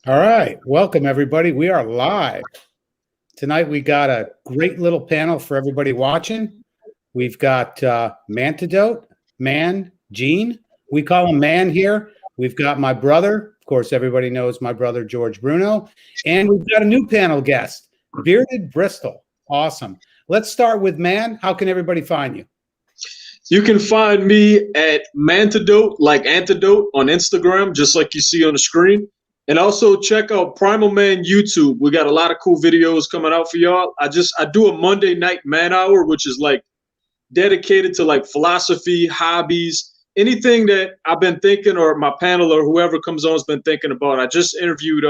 All right, welcome everybody. We are live. Tonight we got a great little panel for everybody watching. We've got Mantidote, Man, Gene. We call him Man here. We've got my brother. Of course, everybody knows my brother, George Bruno. And we've got a new panel guest, Bearded Bristol. Awesome. Let's start with Man. How can everybody find you? You can find me at Mantidote, like antidote, on Instagram, just like you see on the screen. And also check out Primal Man YouTube. We got a lot of cool videos coming out for y'all. I do a Monday night man hour, which is like dedicated to like philosophy, hobbies, anything that I've been thinking or my panel or whoever comes on has been thinking about. I just interviewed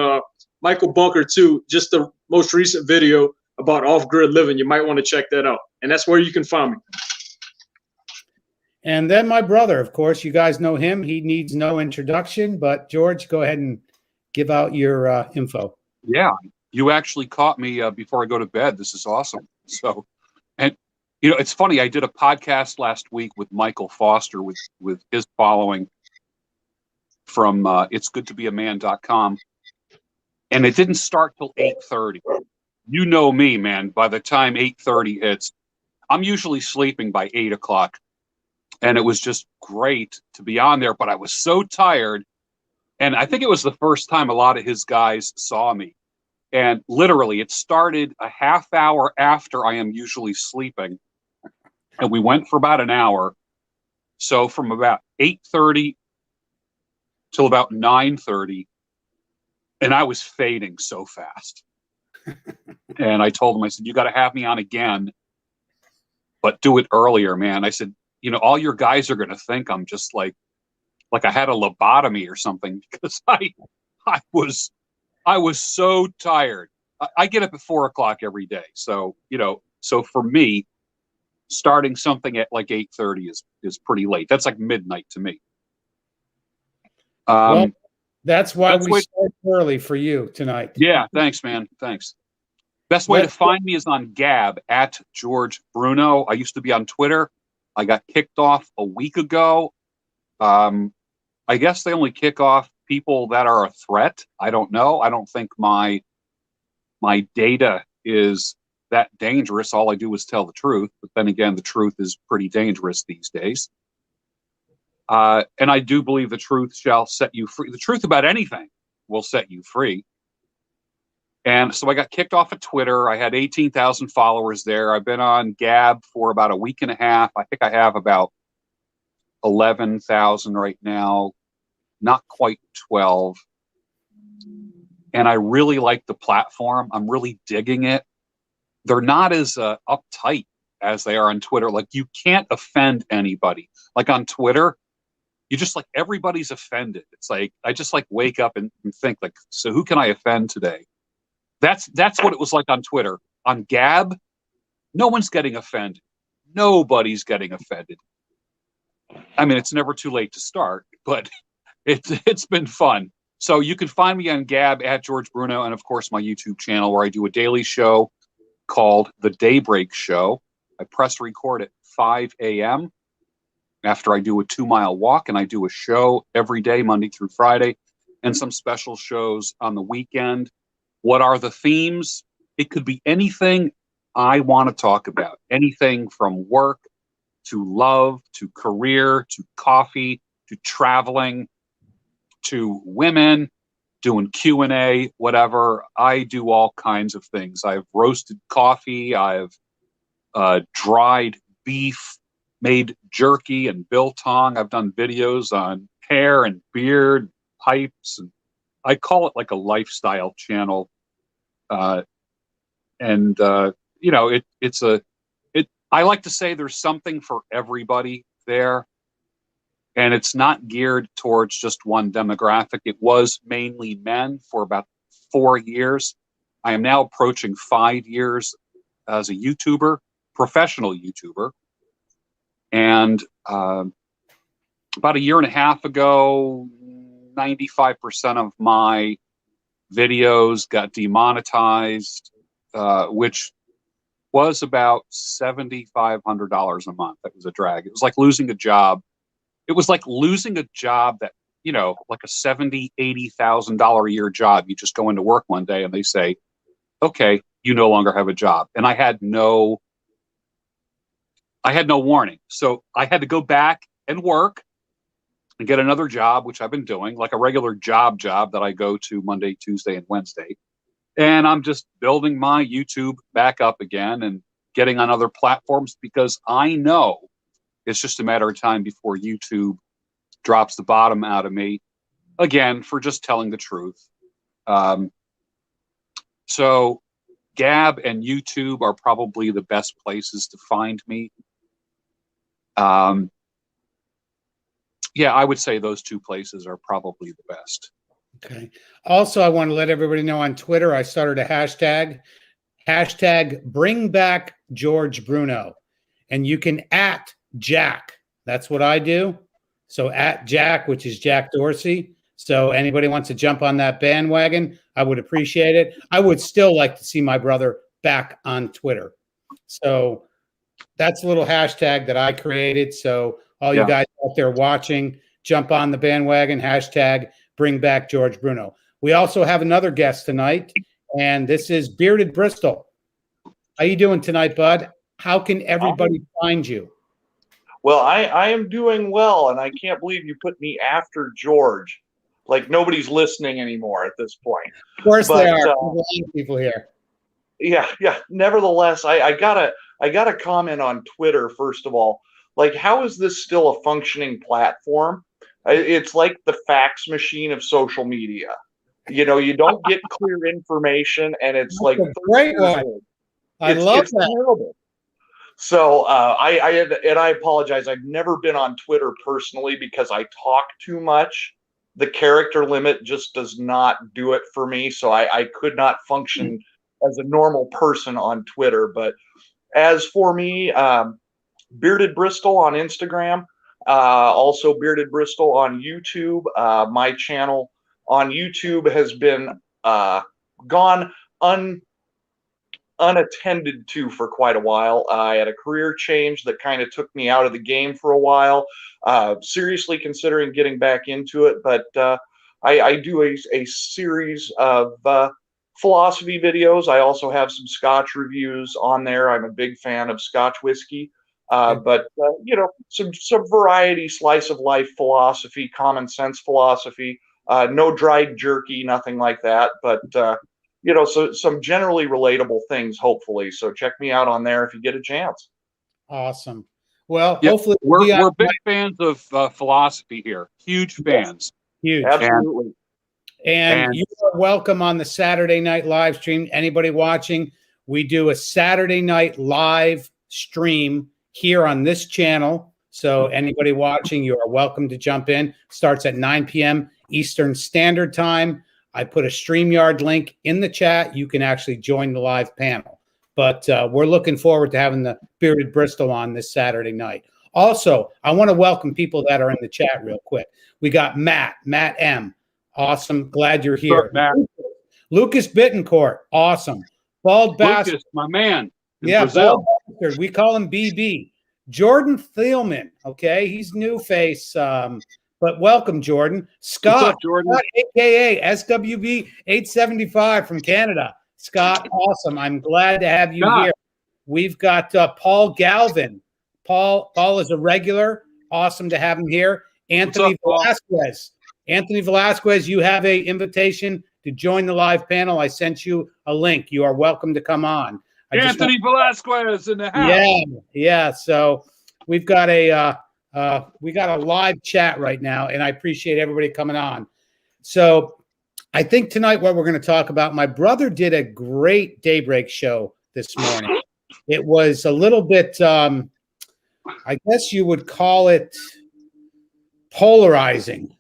Michael Bunker too, just the most recent video about off-grid living. You might want to check that out. And that's where you can find me. And then my brother, of course, you guys know him. He needs no introduction, but George, go ahead and give out your info. Yeah, you actually caught me before I go to bed. This is awesome. So, and you know, it's funny. I did a podcast last week with Michael Foster with his following from itsgoodtobeaman.com, and it didn't start till 8:30. You know me, man. By the time 8:30 hits, I'm usually sleeping by 8 o'clock, and it was just great to be on there. But I was so tired. And I think it was the first time a lot of his guys saw me. And literally, it started a half hour after I am usually sleeping. And we went for about an hour. So from about 8:30 till about 9:30. And I was fading so fast. And I told him, I said, you got to have me on again, but do it earlier, man. I said, you know, all your guys are going to think I'm just like I had a lobotomy or something, because I was so tired. I get up at 4 o'clock every day. So, you know, so for me, starting something at like 8:30 is pretty late. That's like midnight to me. Well, that's why we start early for you tonight. Yeah. Thanks, man. Thanks. Best way to find me is on Gab at George Bruno. I used to be on Twitter. I got kicked off a week ago. I guess they only kick off people that are a threat. I don't know. I don't think my data is that dangerous. All I do is tell the truth. But then again, the truth is pretty dangerous these days. And I do believe the truth shall set you free. The truth about anything will set you free. And so I got kicked off of Twitter. I had 18,000 followers there. I've been on Gab for about a week and a half. I think I have about 11,000 right now, not quite 12. And I really like the platform. I'm really digging it. They're not as uptight as they are on Twitter. Like, you can't offend anybody. Like on Twitter, you just like, everybody's offended. It's like, I just like wake up and think like, so who can I offend today? That's what it was like on Twitter. On Gab, no one's getting offended. Nobody's getting offended. I mean, it's never too late to start, but it's been fun. So you can find me on Gab at George Bruno, and of course my YouTube channel, where I do a daily show called The Daybreak Show. I press record at 5 a.m. after I do a 2-mile walk, and I do a show every day, Monday through Friday, and some special shows on the weekend. What are the themes? It could be anything I want to talk about, anything from work to love, to career, to coffee, to traveling, to women, doing Q&A, whatever. I do all kinds of things. I've roasted coffee. I've dried beef, made jerky and biltong. I've done videos on hair and beard, pipes, and I call it like a lifestyle channel. You know, I like to say there's something for everybody there, and it's not geared towards just one demographic. It was mainly men for about 4 years. I am now approaching 5 years as a YouTuber, professional YouTuber. And about a year and a half ago, 95% of my videos got demonetized, which was about $7,500 a month. That was a drag. It was like losing a job. It was like losing a job that, you know, like a $70,000-$80,000 a year job. You just go into work one day and they say, okay, you no longer have a job. And I had no warning. So I had to go back and work and get another job, which I've been doing, like a regular job that I go to Monday, Tuesday, and Wednesday. And I'm just building my YouTube back up again and getting on other platforms, because I know it's just a matter of time before YouTube drops the bottom out of me again for just telling the truth. So Gab and YouTube are probably the best places to find me. Yeah, I would say those two places are probably the best. Okay. Also, I want to let everybody know on Twitter, I started a hashtag bring back George Bruno. And you can at Jack. That's what I do. So at Jack, which is Jack Dorsey. So anybody wants to jump on that bandwagon, I would appreciate it. I would still like to see my brother back on Twitter. So that's a little hashtag that I created. So all you guys out there watching, jump on the bandwagon, hashtag bring back George Bruno. We also have another guest tonight, and this is Bearded Bristol. How you doing tonight, bud? How can everybody find you? Well, I am doing well, and I can't believe you put me after George. Like nobody's listening anymore at this point. Of course they are. There's a lot of people here. Yeah. Nevertheless, I gotta comment on Twitter first of all. Like, how is this still a functioning platform? It's like the fax machine of social media. You know, you don't get clear information, and it's like great one. I love that. Terrible. So I apologize. I've never been on Twitter personally because I talk too much. The character limit just does not do it for me. So I could not function as a normal person on Twitter. But as for me, Bearded Bristol on Instagram, also Bearded Bristol on YouTube. My channel on YouTube has been gone unattended to for quite a while. I had a career change that kind of took me out of the game for a while. Seriously considering getting back into it, but I do a series of philosophy videos. I also have some Scotch reviews on there. I'm a big fan of Scotch whiskey, but you know, some variety, slice of life philosophy, common sense philosophy. No dried jerky, nothing like that, but you know, so some generally relatable things, hopefully. So check me out on there if you get a chance. Awesome. Well, hopefully we're big fans of philosophy here. Huge fans. Huge. Absolutely. And you are welcome on the Saturday night live stream. Anybody watching, we do a Saturday night live stream here on this channel. So anybody watching, you are welcome to jump in. Starts at 9 p.m. Eastern Standard Time. I put a StreamYard link in the chat. You can actually join the live panel. But we're looking forward to having the Bearded Bristol on this Saturday night. Also, I want to welcome people that are in the chat real quick. We got Matt M. Awesome. Glad you're here. Matt. Lucas Bittencourt. Awesome. Bald Bastard. Lucas, my man. Yeah, Brazil. Bald Bastard. We call him BB. Jordan Thielman. Okay, he's new face. But welcome, Jordan. Scott, what's up, Jordan? Scott, a.k.a. SWB 875 from Canada. Scott, awesome. I'm glad to have you here. We've got Paul Galvin. Paul is a regular. Awesome to have him here. Anthony Velasquez. Anthony Velasquez, you have an invitation to join the live panel. I sent you a link. You are welcome to come on. Anthony Velasquez in the house. Yeah. So we've got a live chat right now, and I appreciate everybody coming on. So I think tonight what we're going to talk about, my brother did a great Daybreak show this morning. It was a little bit, I guess you would call it polarizing.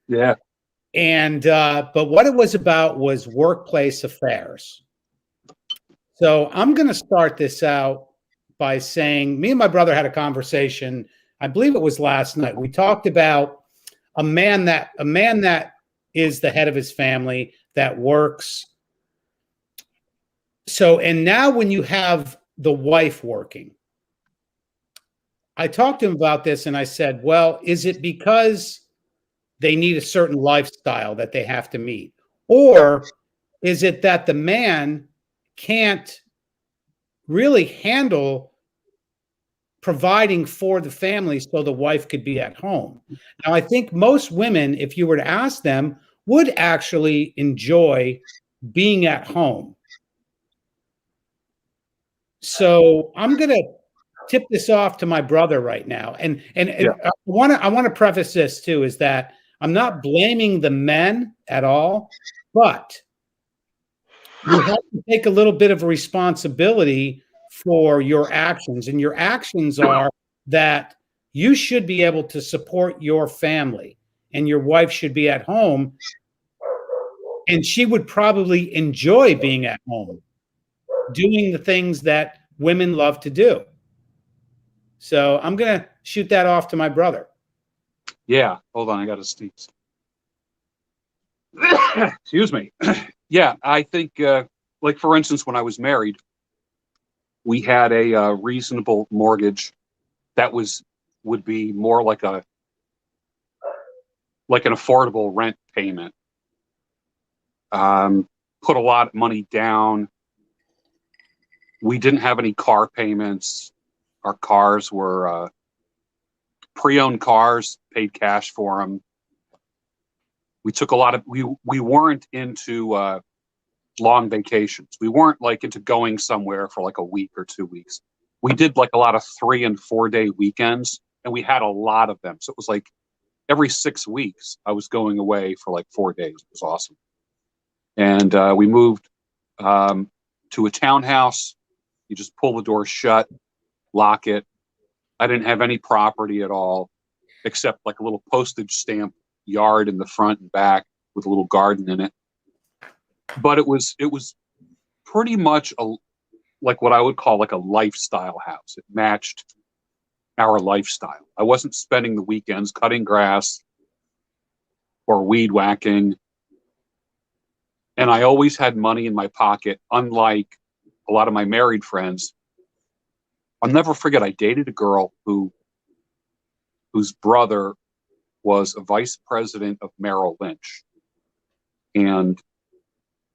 Yeah. And but what it was about was workplace affairs. So I'm going to start this out by saying, me and my brother had a conversation. I believe it was last night. We talked about a man that is the head of his family, that works. So, and now when you have the wife working, I talked to him about this and I said, well, is it because they need a certain lifestyle that they have to meet? Or is it that the man can't really handle providing for the family so the wife could be at home? Now, I think most women, if you were to ask them, would actually enjoy being at home. So I'm going to tip this off to my brother right now. And Yeah. I want to preface this too, is that I'm not blaming the men at all, but you have to take a little bit of a responsibility for your actions. And your actions are that you should be able to support your family, and your wife should be at home, and she would probably enjoy being at home doing the things that women love to do. So I'm going to shoot that off to my brother. Yeah. Hold on. I got to sneeze. Excuse me. Yeah. I think, like, for instance, when I was married, we had a reasonable mortgage that would be more like an affordable rent payment. Put a lot of money down. We didn't have any car payments. Our cars were pre-owned cars, paid cash for them. We took a lot of, we weren't into long vacations. We weren't like into going somewhere for like a week or 2 weeks. We did like a lot of 3 and 4 day weekends, and we had a lot of them. So it was like every 6 weeks I was going away for like 4 days. It was awesome. And we moved to a townhouse. You just pull the door shut, lock it. I didn't have any property at all, except like a little postage stamp yard in the front and back with a little garden in it. But it was pretty much like what I would call like a lifestyle house. It matched our lifestyle. I wasn't spending the weekends cutting grass or weed whacking. And I always had money in my pocket, unlike a lot of my married friends. I'll never forget, I dated a girl whose brother was a vice president of Merrill Lynch and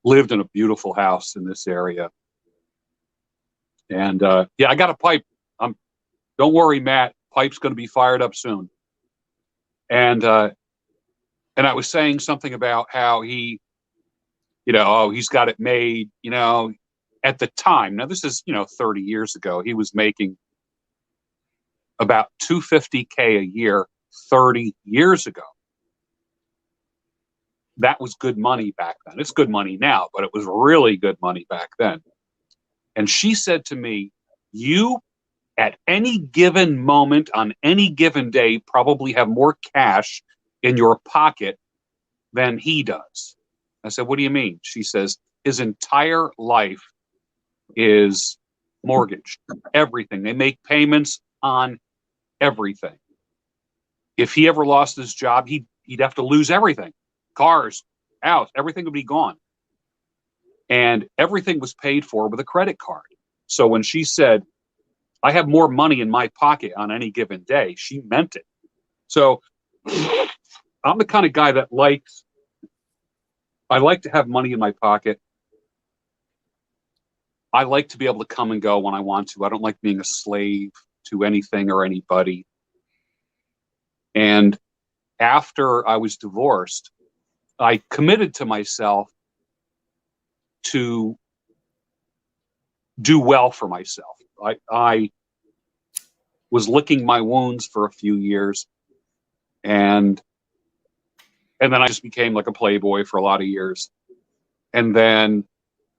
lived in a beautiful house in this area. And yeah, I got a pipe. Don't worry, Matt. Pipe's going to be fired up soon. And I was saying something about how he, he's got it made, at the time. Now this is, 30 years ago. He was making about $250K a year 30 years ago. That was good money back then. It's good money now, but it was really good money back then. And she said to me, you at any given moment on any given day probably have more cash in your pocket than he does. I said, what do you mean? She says, his entire life is mortgaged. Everything. They make payments on everything. If he ever lost his job, he'd have to lose everything. Cars, house, everything would be gone. And everything was paid for with a credit card. So when she said, I have more money in my pocket on any given day, she meant it. So I'm the kind of guy that I like to have money in my pocket. I like to be able to come and go when I want to. I don't like being a slave to anything or anybody. And after I was divorced, I committed to myself to do well for myself. I was licking my wounds for a few years, and then I just became like a playboy for a lot of years, and then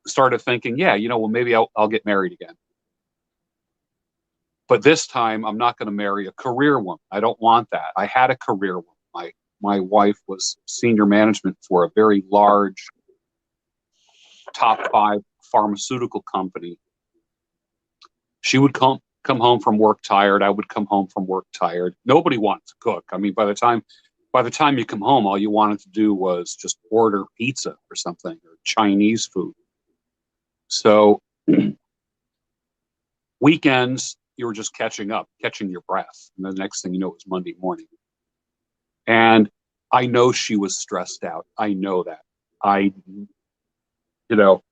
started thinking, yeah, well, maybe I'll get married again. But this time, I'm not going to marry a career woman. I don't want that. I had a career woman. My wife was senior management for a very large top 5 pharmaceutical company. She would come home from work tired. I would come home from work tired. Nobody wanted to cook. I mean, by the time you come home, all you wanted to do was just order pizza or something, or Chinese food. So weekends, you were just catching your breath. And the next thing you know, it was Monday morning. And I know she was stressed out. I know that. You know,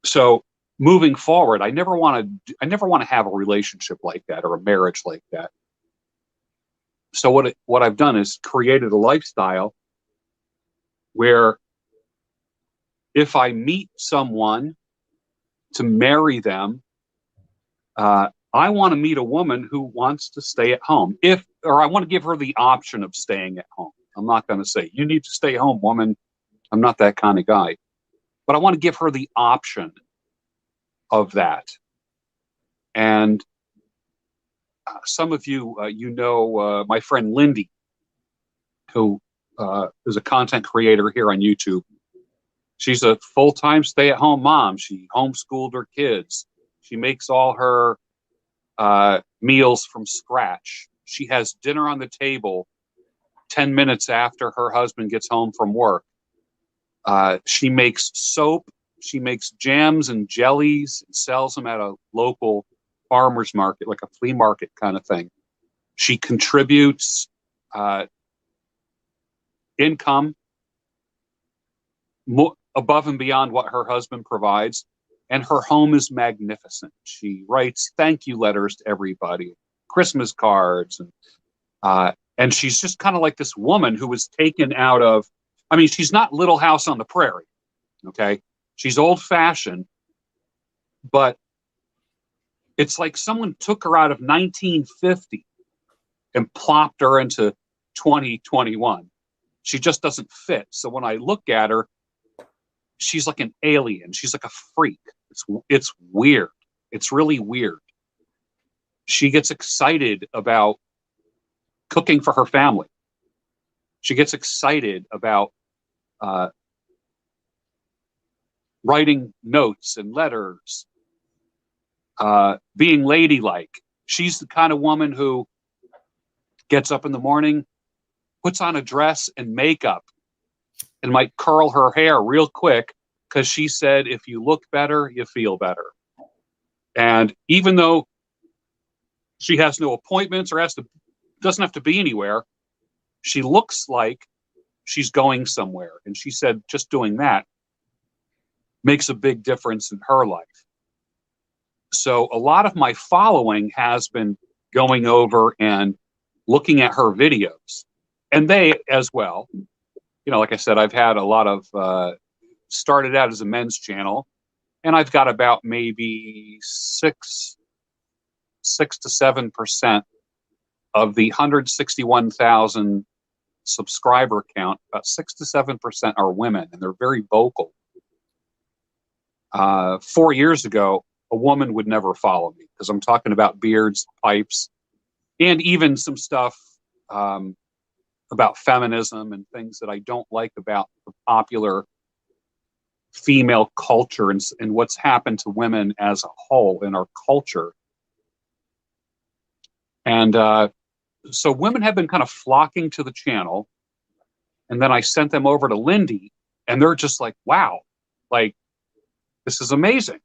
so moving forward, I never want to have a relationship like that or a marriage like that. So what I've done is created a lifestyle where if I meet someone to marry them, I want to meet a woman who wants to stay at home. Or I want to give her the option of staying at home. I'm not going to say, you need to stay home, woman. I'm not that kind of guy. But I want to give her the option of that. And some of you, my friend Lindy, who is a content creator here on YouTube. She's a full-time stay-at-home mom. She homeschooled her kids. She makes all her meals from scratch. She has dinner on the table 10 minutes after her husband gets home from work. She makes soap. She makes jams and jellies and sells them at a local farmer's market, like a flea market kind of thing. She contributes income above and beyond what her husband provides. And her home is magnificent. She writes thank you letters to everybody, Christmas cards. And she's just kind of like this woman who was taken out of, I mean, she's not Little House on the Prairie, okay? She's old-fashioned, but it's like someone took her out of 1950 and plopped her into 2021. She just doesn't fit. So when I look at her, she's like an alien. She's like a freak. It's weird. It's really weird. She gets excited about cooking for her family. She gets excited about writing notes and letters, being ladylike. She's the kind of woman who gets up in the morning, puts on a dress and makeup, and might curl her hair real quick because she said, if you look better, you feel better. And even though she has no appointments or doesn't have to be anywhere, she looks like she's going somewhere. And she said just doing that makes a big difference in her life. So a lot of my following has been going over and looking at her videos. And they as well. You know, like I said, I've had a lot of, started out as a men's channel, and I've got about maybe 6 to 7% of the 161,000 subscriber count. About 6 to 7% are women, and they're very vocal. 4 years ago, a woman would never follow me because I'm talking about beards, pipes, and even some stuff about feminism and things that I don't like about the popular female culture and what's happened to women as a whole in our culture. And so women have been kind of flocking to the channel. And then I sent them over to Lindy, and they're just like, wow, like, this is amazing.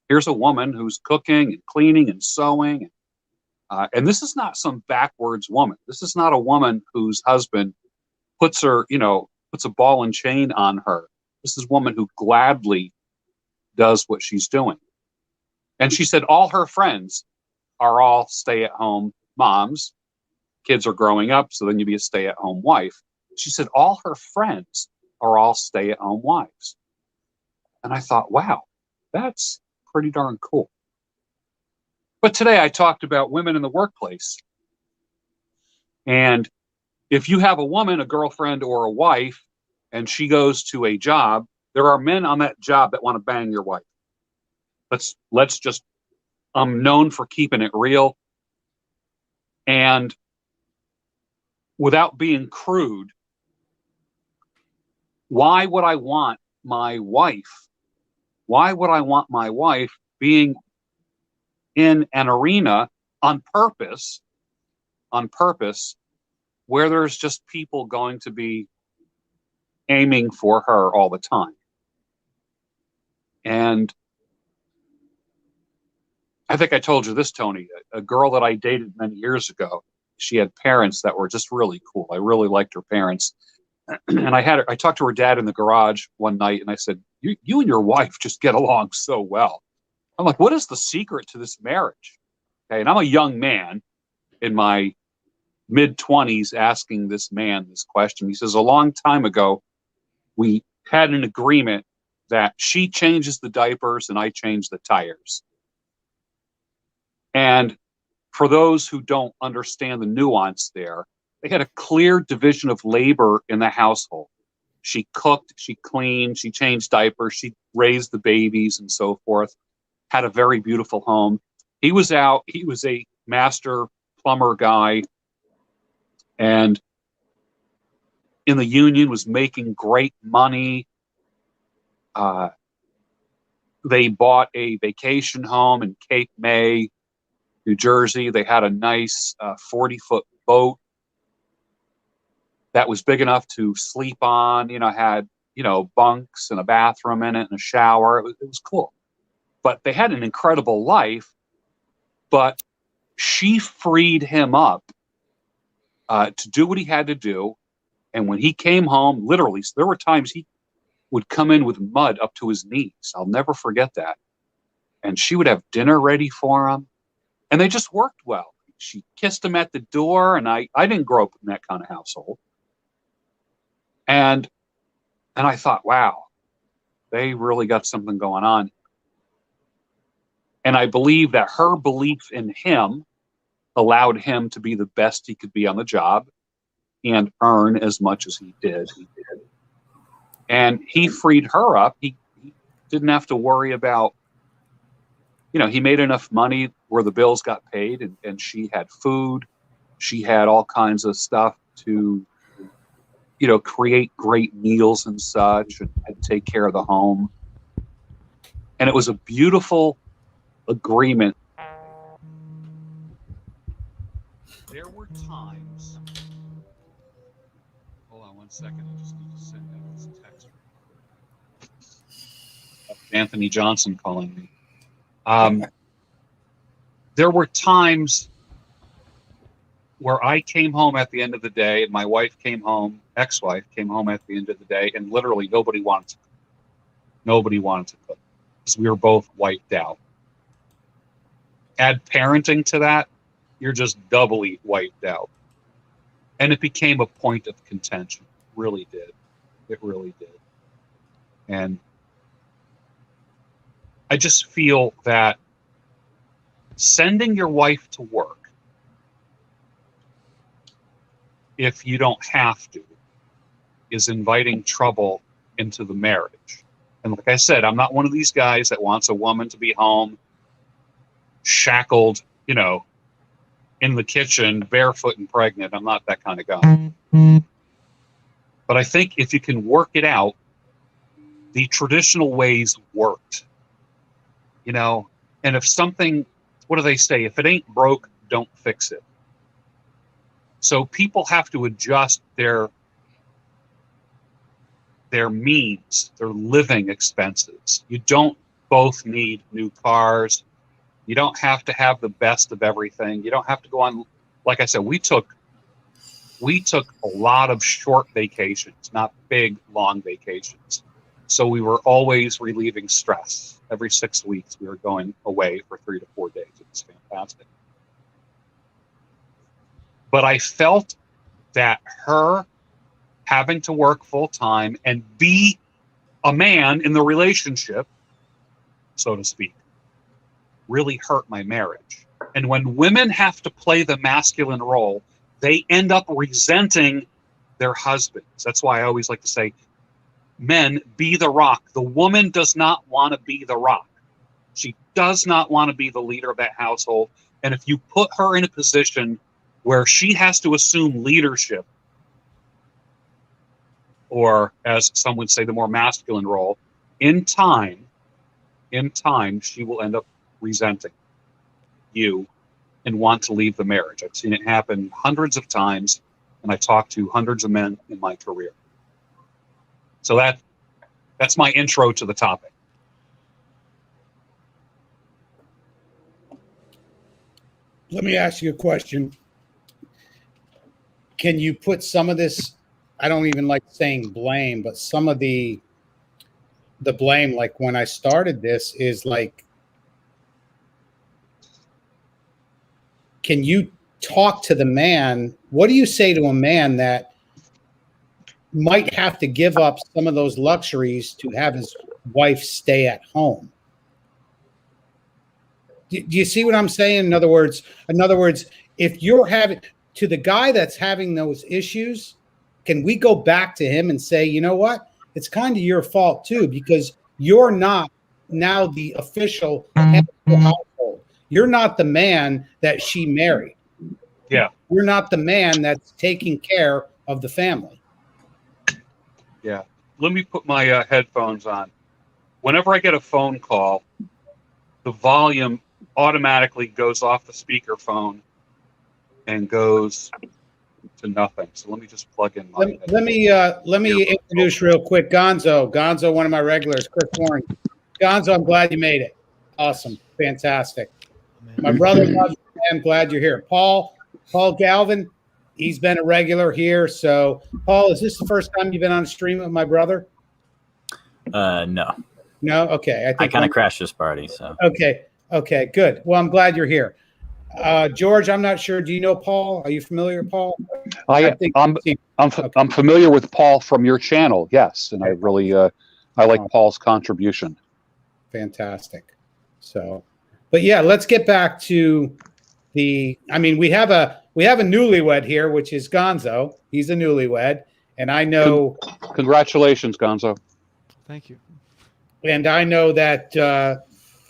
Here's a woman who's cooking and cleaning and sewing. And this is not some backwards woman. This is not a woman whose husband puts a ball and chain on her. This is a woman who gladly does what she's doing. And she said all her friends are all stay-at-home moms. Kids are growing up, so then you'd be a stay-at-home wife. She said all her friends are all stay-at-home wives. And I thought, wow, that's pretty darn cool. But today I talked about women in the workplace. And if you have a woman, a girlfriend, or a wife, and she goes to a job, there are men on that job that want to bang your wife. Let's just, I'm known for keeping it real. And without being crude, why would I want my wife? Why would I want my wife being in an arena on purpose, where there's just people going to be aiming for her all the time? And I think I told you this, Tony, a girl that I dated many years ago, she had parents that were just really cool. I really liked her parents. And I talked to her dad in the garage one night, and I said, you and your wife just get along so well. I'm like, what is the secret to this marriage? Okay, and I'm a young man in my mid-20s asking this man this question. He says, a long time ago, we had an agreement that she changes the diapers and I change the tires. And for those who don't understand the nuance there, they had a clear division of labor in the household. She cooked, she cleaned, she changed diapers, she raised the babies and so forth, had a very beautiful home. He was a master plumber guy, and in the union was making great money. They bought a vacation home in Cape May, New Jersey. They had a nice 40-foot boat that was big enough to sleep on, had, bunks and a bathroom in it and a shower. It was cool. But they had an incredible life, but she freed him up to do what he had to do. And when he came home, literally, so there were times he would come in with mud up to his knees. I'll never forget that. And she would have dinner ready for him. And they just worked well. She kissed him at the door, and I didn't grow up in that kind of household. And I thought, wow, they really got something going on. And I believe that her belief in him allowed him to be the best he could be on the job and earn as much as he did. And he freed her up. He didn't have to worry about, he made enough money where the bills got paid, and she had food. She had all kinds of stuff to, create great meals and such, and take care of the home. And it was a beautiful agreement. There were times. Hold on one second. I just need to send out this text. Anthony Johnson calling me. There were times where I came home at the end of the day, and my wife came home, ex-wife came home at the end of the day, and literally nobody wanted to cook. Nobody wanted to cook because we were both wiped out. Add parenting to that, you're just doubly wiped out. And it became a point of contention. It really did. It really did. And I just feel that sending your wife to work, if you don't have to, is inviting trouble into the marriage. And like I said, I'm not one of these guys that wants a woman to be home, shackled, in the kitchen, barefoot and pregnant. I'm not that kind of guy. But I think if you can work it out, the traditional ways worked. And if something, what do they say? If it ain't broke, don't fix it. So people have to adjust their means, their living expenses. You don't both need new cars. You don't have to have the best of everything. You don't have to go on, like I said, we took a lot of short vacations, not big, long vacations. So we were always relieving stress. Every 6 weeks, we were going away for 3 to 4 days. It was fantastic. But I felt that her having to work full time and be a man in the relationship, so to speak, really hurt my marriage. And when women have to play the masculine role, they end up resenting their husbands. That's why I always like to say, men, be the rock. The woman does not want to be the rock. She does not want to be the leader of that household. And if you put her in a position where she has to assume leadership, or as some would say, the more masculine role, in time, she will end up resenting you and want to leave the marriage. I've seen it happen hundreds of times, and I talked to hundreds of men in my career. So that's my intro to the topic. Let me ask you a question. can you put some of this, I don't even like saying blame, but some of the blame, like when I started this, is like, can you talk to the man? What do you say to a man that might have to give up some of those luxuries to have his wife stay at home? Do you see what I'm saying? In other words, if you're having, to the guy that's having those issues, can we go back to him and say, you know what? It's kind of your fault too, because you're not now the official head of the household. You're not the man that she married. Yeah. You're not the man that's taking care of the family. Yeah. Let me put my headphones on. Whenever I get a phone call, the volume automatically goes off the speakerphone and goes to nothing. So let me just plug in my. Let me introduce real quick Gonzo. Gonzo, one of my regulars, Chris Warren. Gonzo, I'm glad you made it. Awesome, fantastic. My brother, I'm glad you're here. Paul Galvin, he's been a regular here. So, Paul, is this the first time you've been on a stream with my brother? No. No? Okay. I kind of crashed this party, so. Okay, good. Well, I'm glad you're here. George, I'm not sure. Do you know Paul? Are you familiar with Paul? I'm familiar with Paul from your channel, yes, and I really I like Paul's contribution. Fantastic. So, but yeah, let's get back to the. I mean, we have a newlywed here, which is Gonzo. He's a newlywed, and I know. Congratulations, Gonzo. Thank you. And I know that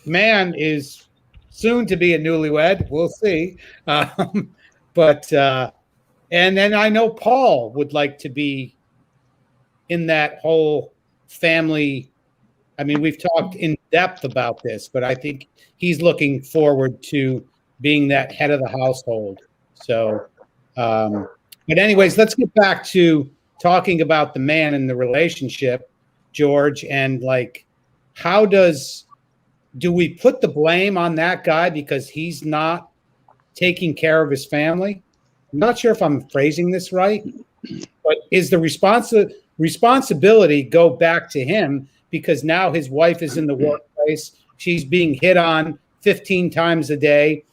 Man is soon to be a newlywed. We'll see. But and then I know Paul would like to be in that whole family. I mean, we've talked in depth about this, but I think he's looking forward to being that head of the household. So, but anyways, let's get back to talking about the man in the relationship, George, and like, how do we put the blame on that guy because he's not taking care of his family? I'm not sure if I'm phrasing this right, but is the responsibility go back to him because now his wife is in the workplace? She's being hit on 15 times a day.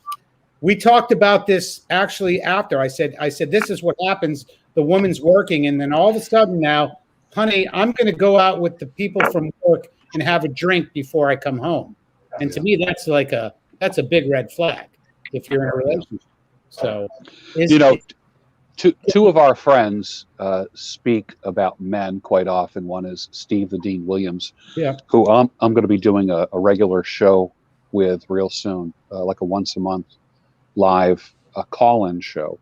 We talked about this actually after. I said, this is what happens. The woman's working, and then all of a sudden now, honey, I'm going to go out with the people from work and have a drink before I come home. And to me, that's like that's a big red flag if you're in a relationship. So, two of our friends speak about men quite often. One is Steve the Dean Williams, who I'm going to be doing a regular show with real soon, like a once a month live call-in show.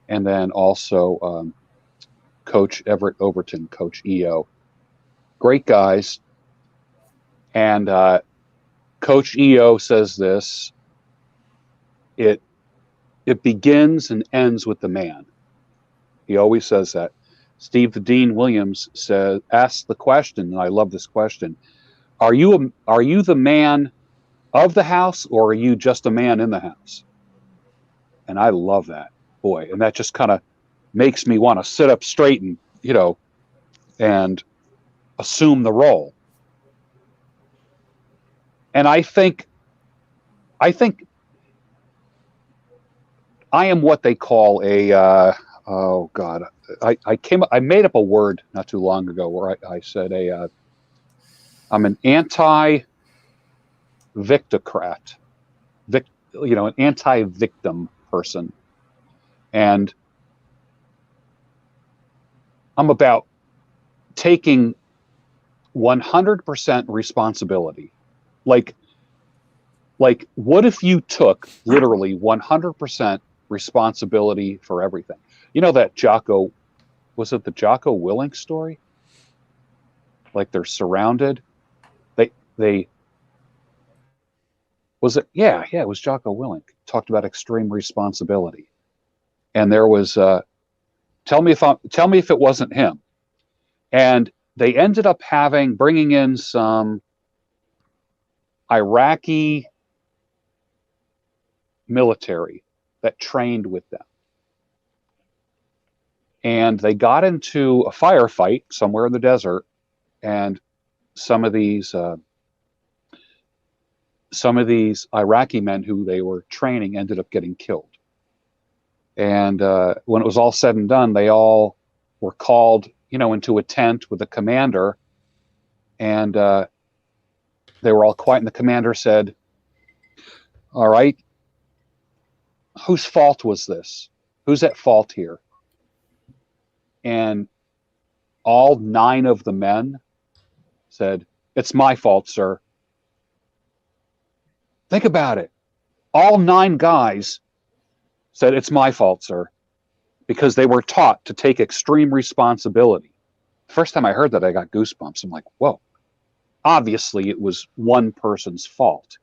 And then also Coach Everett Overton, Coach EO. Great guys. And Coach EO says this, it begins and ends with the man. He always says that. Steve the Dean Williams asks the question, and I love this question: Are you the man of the house, or are you just a man in the house? And I love that, boy, and that just kind of makes me want to sit up straight and and assume the role. And I think I am what they call a oh God, I made up a word not too long ago where I said I'm an anti-victocrat, an anti-victim person, and I'm about taking 100% responsibility. Like, what if you took literally 100% responsibility for everything? You know that was it the Jocko Willink story? Like they're surrounded. They was it? Yeah, it was Jocko Willink. Talked about extreme responsibility. And there was tell me if it wasn't him. And they ended up bringing in some Iraqi military that trained with them. And they got into a firefight somewhere in the desert, and some of these Iraqi men who they were training ended up getting killed. And when it was all said and done, they all were called, into a tent with the commander, and they were all quiet. And the commander said, "All right, whose fault was this? Who's at fault here?" And all 9 of the men said, "It's my fault, sir." Think about it. All 9 guys said, "It's my fault, sir," because they were taught to take extreme responsibility. The first time I heard that, I got goosebumps. I'm like, whoa. Obviously, it was one person's fault.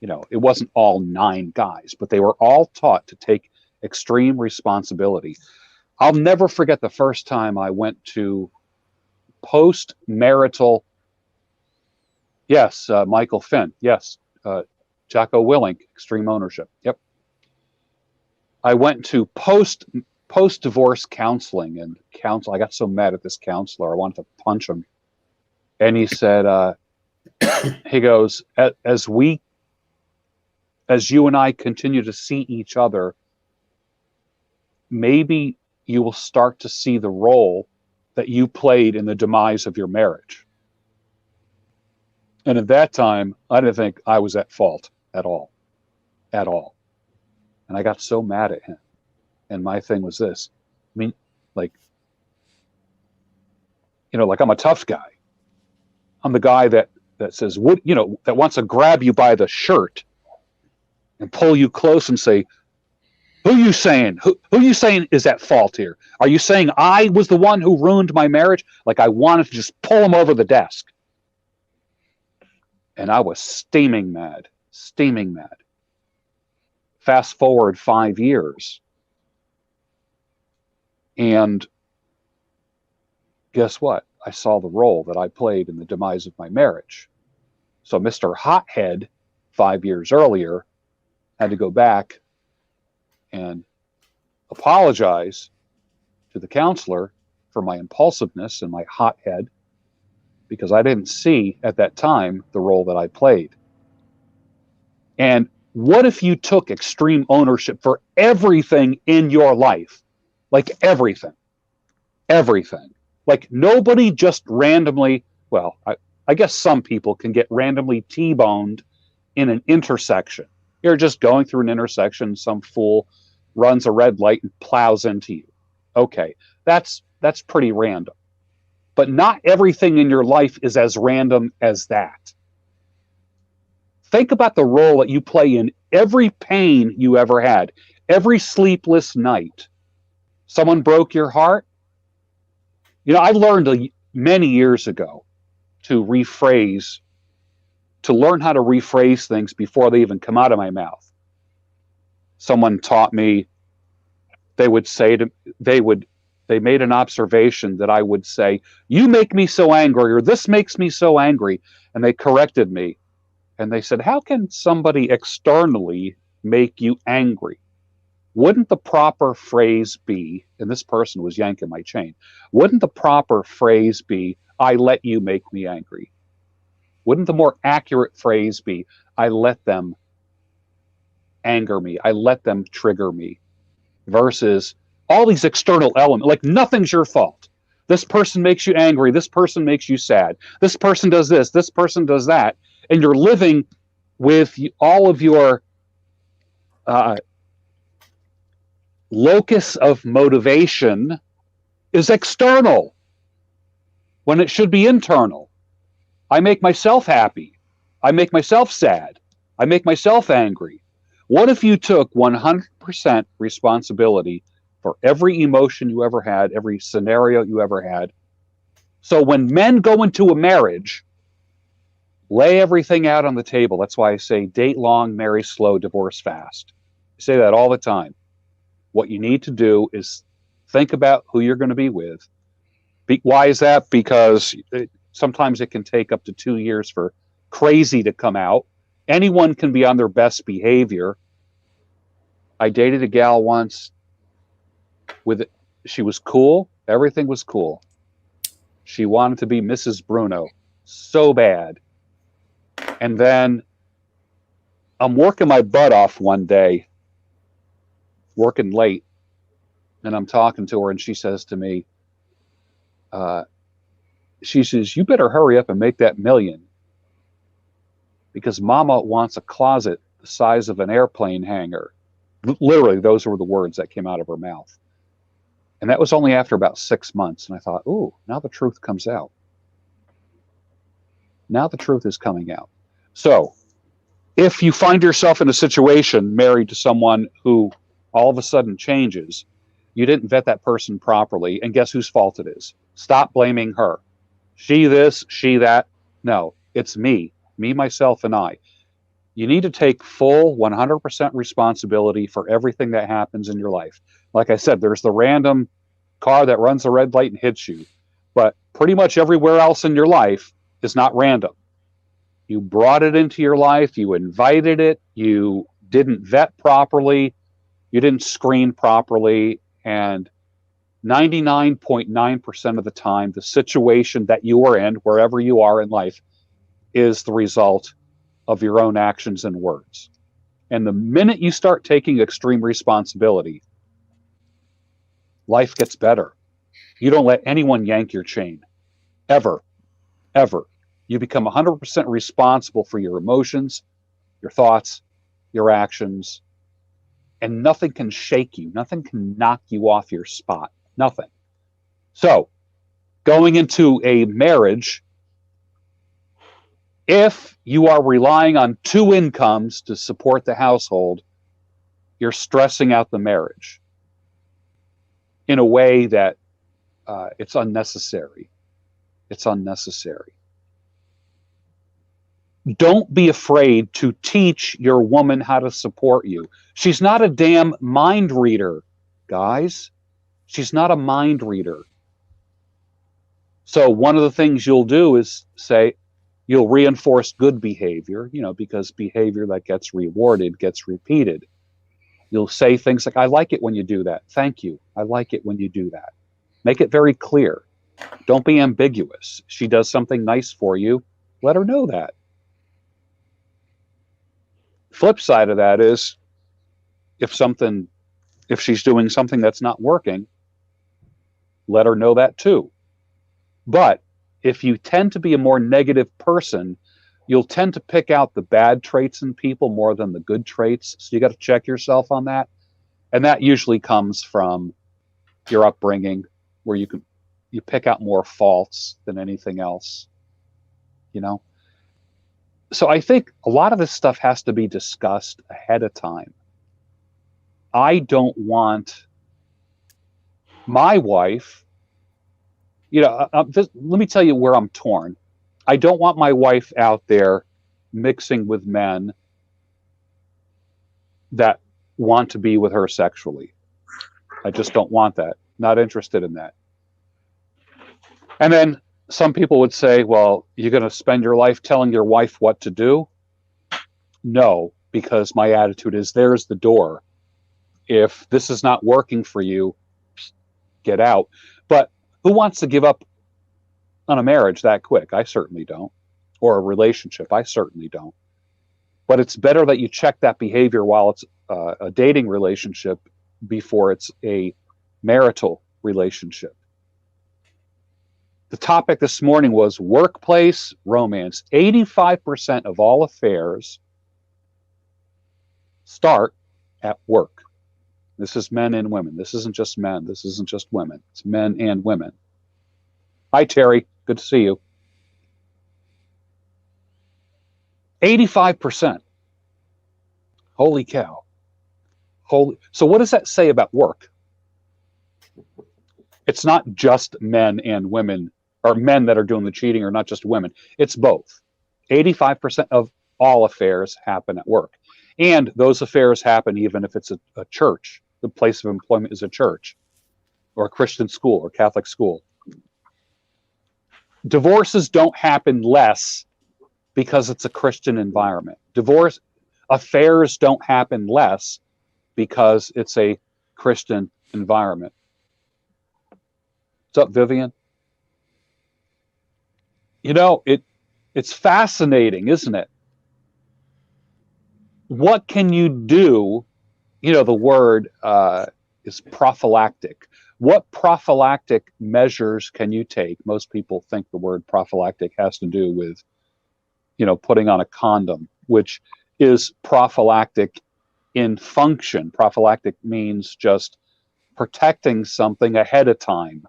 It wasn't all 9 guys, but they were all taught to take extreme responsibility. I'll never forget the first time I went to post-marital. Yes, Michael Finn. Yes, Jocko Willink, extreme ownership. Yep. I went to post-divorce counseling, and I got so mad at this counselor, I wanted to punch him. And he said, he goes, as you and I continue to see each other, maybe you will start to see the role that you played in the demise of your marriage. And at that time, I didn't think I was at fault at all. And I got so mad at him. And my thing was this. I mean, like I'm a tough guy. I'm the guy that says, that wants to grab you by the shirt and pull you close and say, who you saying? Who you saying is at fault here? Are you saying I was the one who ruined my marriage? Like, I wanted to just pull him over the desk. And I was steaming mad. Fast forward 5 years. And guess what? I saw the role that I played in the demise of my marriage. So Mr. Hothead, 5 years earlier, had to go back and apologize to the counselor for my impulsiveness and my hothead, because I didn't see at that time the role that I played. And what if you took extreme ownership for everything in your life? Like everything. Like nobody just randomly, well, I guess some people can get randomly T-boned in an intersection. You're just going through an intersection, some fool runs a red light and plows into you. Okay, that's pretty random. But not everything in your life is as random as that. Think about the role that you play in every pain you ever had, every sleepless night. Someone broke your heart. I learned many years ago to learn how to rephrase things before they even come out of my mouth. Someone taught me, they made an observation that I would say, "You make me so angry," or "This makes me so angry." And they corrected me. And they said, "How can somebody externally make you angry? Wouldn't the proper phrase be," and this person was yanking my chain, "wouldn't the proper phrase be, 'I let you make me angry'? Wouldn't the more accurate phrase be, 'I let them anger me, I let them trigger me'? Versus all these external elements, like nothing's your fault. This person makes you angry, this person makes you sad, this person does this person does that, and you're living with all of your locus of motivation is external when it should be internal. I make myself happy. I make myself sad. I make myself angry. What if you took 100% responsibility for every emotion you ever had, every scenario you ever had? So when men go into a marriage, lay everything out on the table. That's why I say date long, marry slow, divorce fast. I say that all the time. What you need to do is think about who you're going to be with. Why is that? Because sometimes it can take up to 2 years for crazy to come out. Anyone can be on their best behavior. I dated a gal once with she was cool. Everything was cool. She wanted to be Mrs. Bruno so bad. And then I'm working my butt off one day, working late, and I'm talking to her, and she says to me, she says, "You better hurry up and make that million, because Mama wants a closet the size of an airplane hangar." Literally, those were the words that came out of her mouth. And that was only after about 6 months. And I thought, ooh, now the truth comes out. Now the truth is coming out. So if you find yourself in a situation married to someone who all of a sudden changes, you didn't vet that person properly, and guess whose fault it is? Stop blaming her. She this, she that. No, it's me, myself, and I. You need to take full 100% responsibility for everything that happens in your life. Like I said, there's the random car that runs a red light and hits you, but pretty much everywhere else in your life is not random. You brought it into your life, you invited it, you didn't vet properly, you didn't screen properly, and 99.9% of the time, the situation that you are in, wherever you are in life, is the result of your own actions and words. And the minute you start taking extreme responsibility, life gets better. You don't let anyone yank your chain. Ever. Ever. You become 100% responsible for your emotions, your thoughts, your actions, and nothing can shake you. Nothing can knock you off your spot. Nothing. So, going into a marriage, if you are relying on 2 incomes to support the household, you're stressing out the marriage in a way that it's unnecessary. It's unnecessary. Don't be afraid to teach your woman how to support you. She's not a damn mind reader, guys. She's not a mind reader. So one of the things you'll do is say, you'll reinforce good behavior, because behavior that gets rewarded gets repeated. You'll say things like, "I like it when you do that. Thank you. I like it when you do that." Make it very clear. Don't be ambiguous. She does something nice for you, let her know that. Flip side of that is, if she's doing something that's not working, let her know that too. But if you tend to be a more negative person, you'll tend to pick out the bad traits in people more than the good traits. So you got to check yourself on that. And that usually comes from your upbringing, where you pick out more faults than anything else, So I think a lot of this stuff has to be discussed ahead of time. I don't want my wife, let me tell you where I'm torn. I don't want my wife out there mixing with men that want to be with her sexually. I just don't want that. Not interested in that. And then some people would say, well, you're going to spend your life telling your wife what to do? No, because my attitude is, there's the door. If this is not working for you, get out. But who wants to give up on a marriage that quick? I certainly don't. Or a relationship. I certainly don't. But it's better that you check that behavior while it's a dating relationship before it's a marital relationship. The topic this morning was workplace romance. 85% of all affairs start at work. This is men and women. This isn't just men. This isn't just women. It's men and women. Hi, Terry. Good to see you. 85%. Holy cow. So what does that say about work? It's not just men and women, or men that are doing the cheating, or not just women. It's both. 85% of all affairs happen at work. And those affairs happen even if it's a church. The place of employment is a church, or a Christian school, or Catholic school. Divorces don't happen less because it's a Christian environment. Affairs don't happen less because it's a Christian environment. What's up, Vivian? You know, it's fascinating, isn't it? What can you do? You know, the word is prophylactic. What prophylactic measures can you take? Most people think the word prophylactic has to do with, you know, putting on a condom, which is prophylactic in function. Prophylactic means just protecting something ahead of time.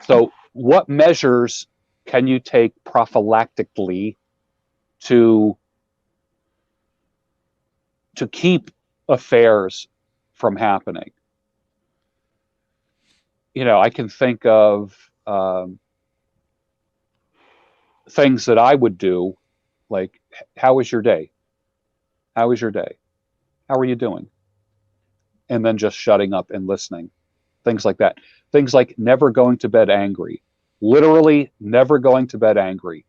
So what measures can you take prophylactically to keep affairs from happening? You know, I can think of things that I would do, like, how was your day? How was your day? How are you doing? And then just shutting up and listening. Things like that. Things like never going to bed angry. Literally never going to bed angry.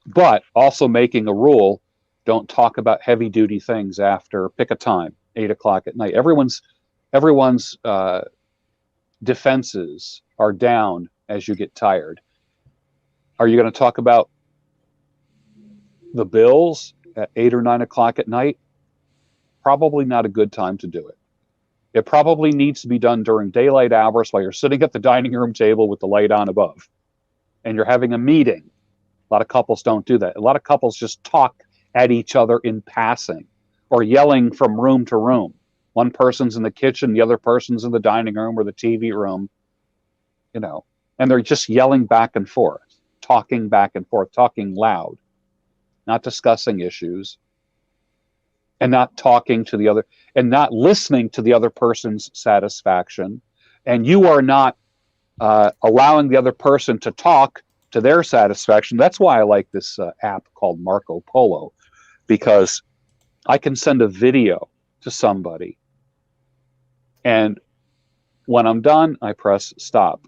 But also making a rule, don't talk about heavy duty things after, pick a time, 8 o'clock at night. Everyone's defenses are down as you get tired. Are you going to talk about the bills at 8 or 9 o'clock at night? Probably not a good time to do it. It probably needs to be done during daylight hours while you're sitting at the dining room table with the light on above and you're having a meeting. A lot of couples don't do that. A lot of couples just talk at each other in passing or yelling from room to room. One person's in the kitchen, the other person's in the dining room or the TV room, you know, and they're just yelling back and forth, talking back and forth, talking loud, not discussing issues, and not talking to the other, and not listening to the other person's satisfaction. And you are not allowing the other person to talk to their satisfaction. That's why I like this app called Marco Polo, because I can send a video to somebody, and when I'm done, I press stop.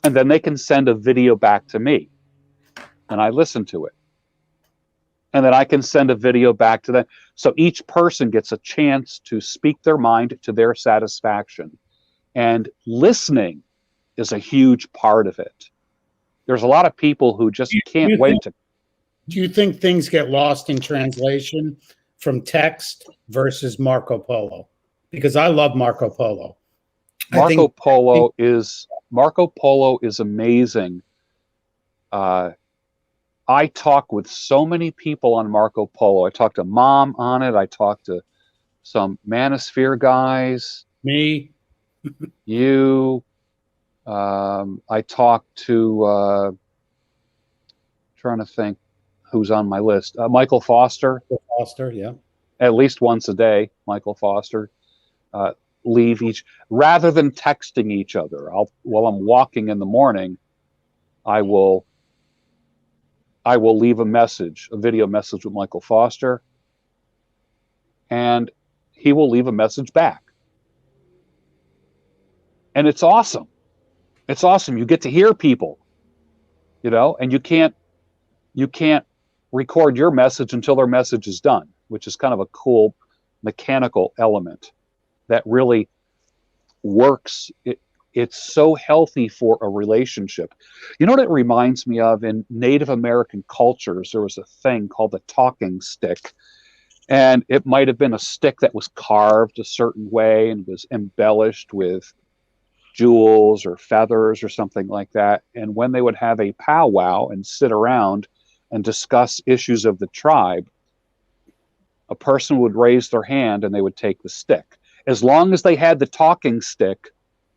And then they can send a video back to me, and I listen to it. And then I can send a video back to them. So each person gets a chance to speak their mind to their satisfaction. And listening is a huge part of it. There's a lot of people who just can't wait to. Do you think things get lost in translation from text versus Marco Polo? Because I love Marco Polo. Marco Polo is amazing. I talk with so many people on Marco Polo. I talked to Mom on it. I talked to some Manosphere guys. Me. You. I talked to, trying to think who's on my list. Michael Foster. Foster, yeah. At least once a day, Michael Foster. Leave each, rather than texting each other. While I'm walking in the morning, I will leave a message, a video message with Michael Foster, and he will leave a message back. And it's awesome. It's awesome. You get to hear people, you know, and you can't record your message until their message is done, which is kind of a cool mechanical element that really works. It's so healthy for a relationship. You know what it reminds me of? In Native American cultures, there was a thing called the talking stick. And it might have been a stick that was carved a certain way and was embellished with jewels or feathers or something like that. And when they would have a powwow and sit around and discuss issues of the tribe, a person would raise their hand and they would take the stick. As long as they had the talking stick,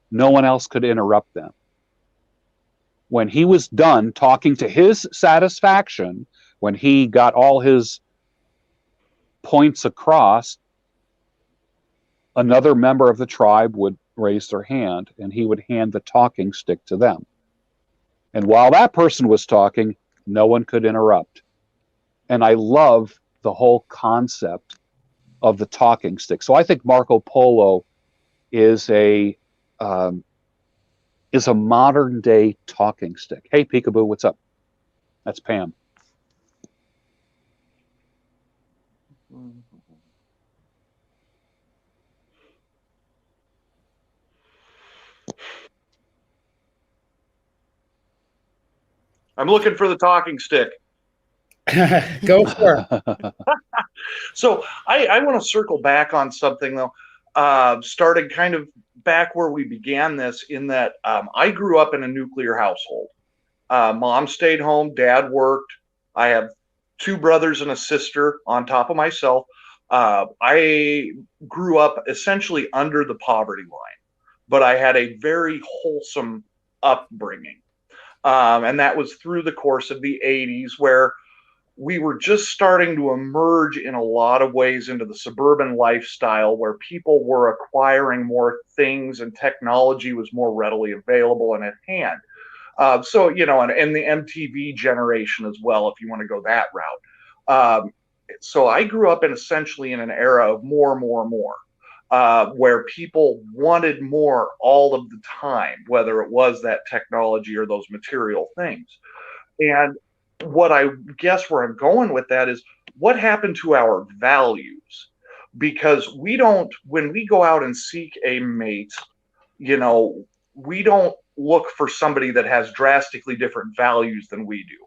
no one else could interrupt them. When he was done talking to his satisfaction, when he got all his points across, another member of the tribe would raise their hand and he would hand the talking stick to them. And while that person was talking, no one could interrupt. And I love the whole concept of the talking stick. So I think Marco Polo is a modern day talking stick. Hey, Peekaboo, what's up? That's Pam. I'm looking for the talking stick. Go for it. So I want to circle back on something though, starting kind of back where we began this, in that I grew up in a nuclear household. Mom stayed home, dad worked. I have two brothers and a sister on top of myself. I grew up essentially under the poverty line, but I had a very wholesome upbringing. And that was through the course of the 80s, where we were just starting to emerge in a lot of ways into the suburban lifestyle, where people were acquiring more things and technology was more readily available and at hand. So, you know, and the MTV generation as well, if you want to go that route. So I grew up in essentially in an era of more, where people wanted more all of the time, whether it was that technology or those material things. And what I guess where I'm going with that is, what happened to our values? Because we don't, when we go out and seek a mate, you know, we don't look for somebody that has drastically different values than we do.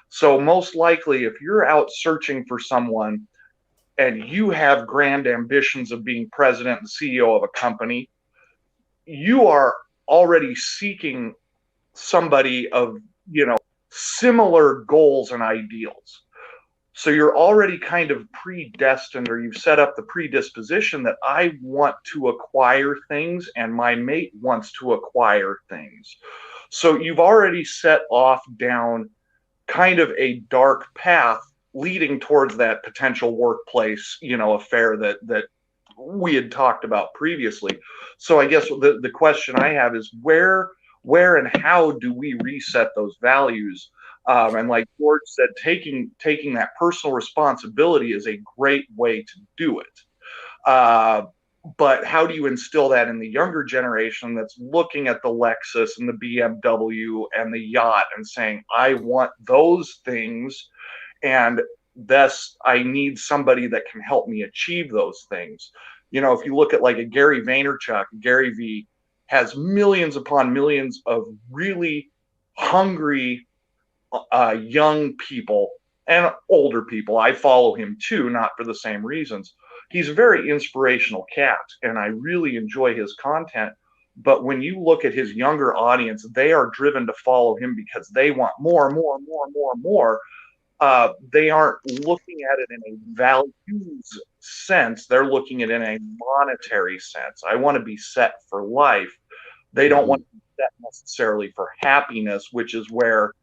So most likely, if you're out searching for someone and you have grand ambitions of being president and CEO of a company, you are already seeking somebody of, you know, similar goals and ideals. So you're already kind of predestined, or you've set up the predisposition that I want to acquire things and my mate wants to acquire things. So you've already set off down kind of a dark path leading towards that potential workplace, you know, affair that we had talked about previously. So I guess the question I have is, where and how do we reset those values? And like George said, taking that personal responsibility is a great way to do it. But how do you instill that in the younger generation that's looking at the Lexus and the BMW and the yacht and saying, I want those things, and thus I need somebody that can help me achieve those things? You know, if you look at like a Gary Vaynerchuk, Gary V has millions upon millions of really hungry young people and older people. I follow him too, not for the same reasons. He's a very inspirational cat, and I really enjoy his content. But when you look at his younger audience, they are driven to follow him because they want more. They aren't looking at it in a values sense. They're looking at it in a monetary sense. I want to be set for life. They don't want to be set necessarily for happiness, which is where,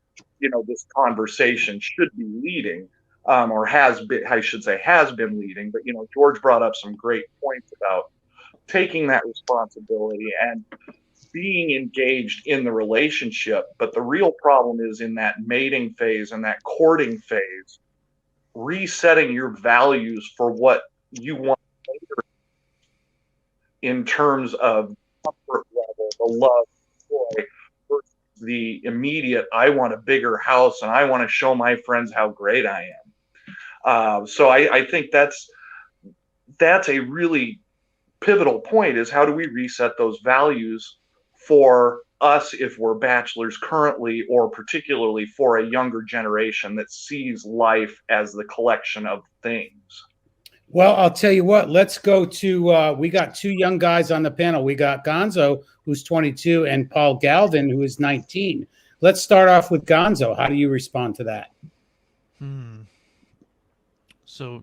you know, this conversation should be leading, or has been, I should say, has been leading. But, you know, George brought up some great points about taking that responsibility and being engaged in the relationship. But the real problem is in that mating phase and that courting phase, resetting your values for what you want later in terms of comfort level, the love, joy, versus the immediate, I want a bigger house and I want to show my friends how great I am. So I think that's a really pivotal point, is how do we reset those values for us if we're bachelors currently, or particularly for a younger generation that sees life as the collection of things. Well, I'll tell you what, let's go to, we got two young guys on the panel. We got Gonzo, who's 22, and Paul Galvin, who is 19. Let's start off with Gonzo. How do you respond to that? So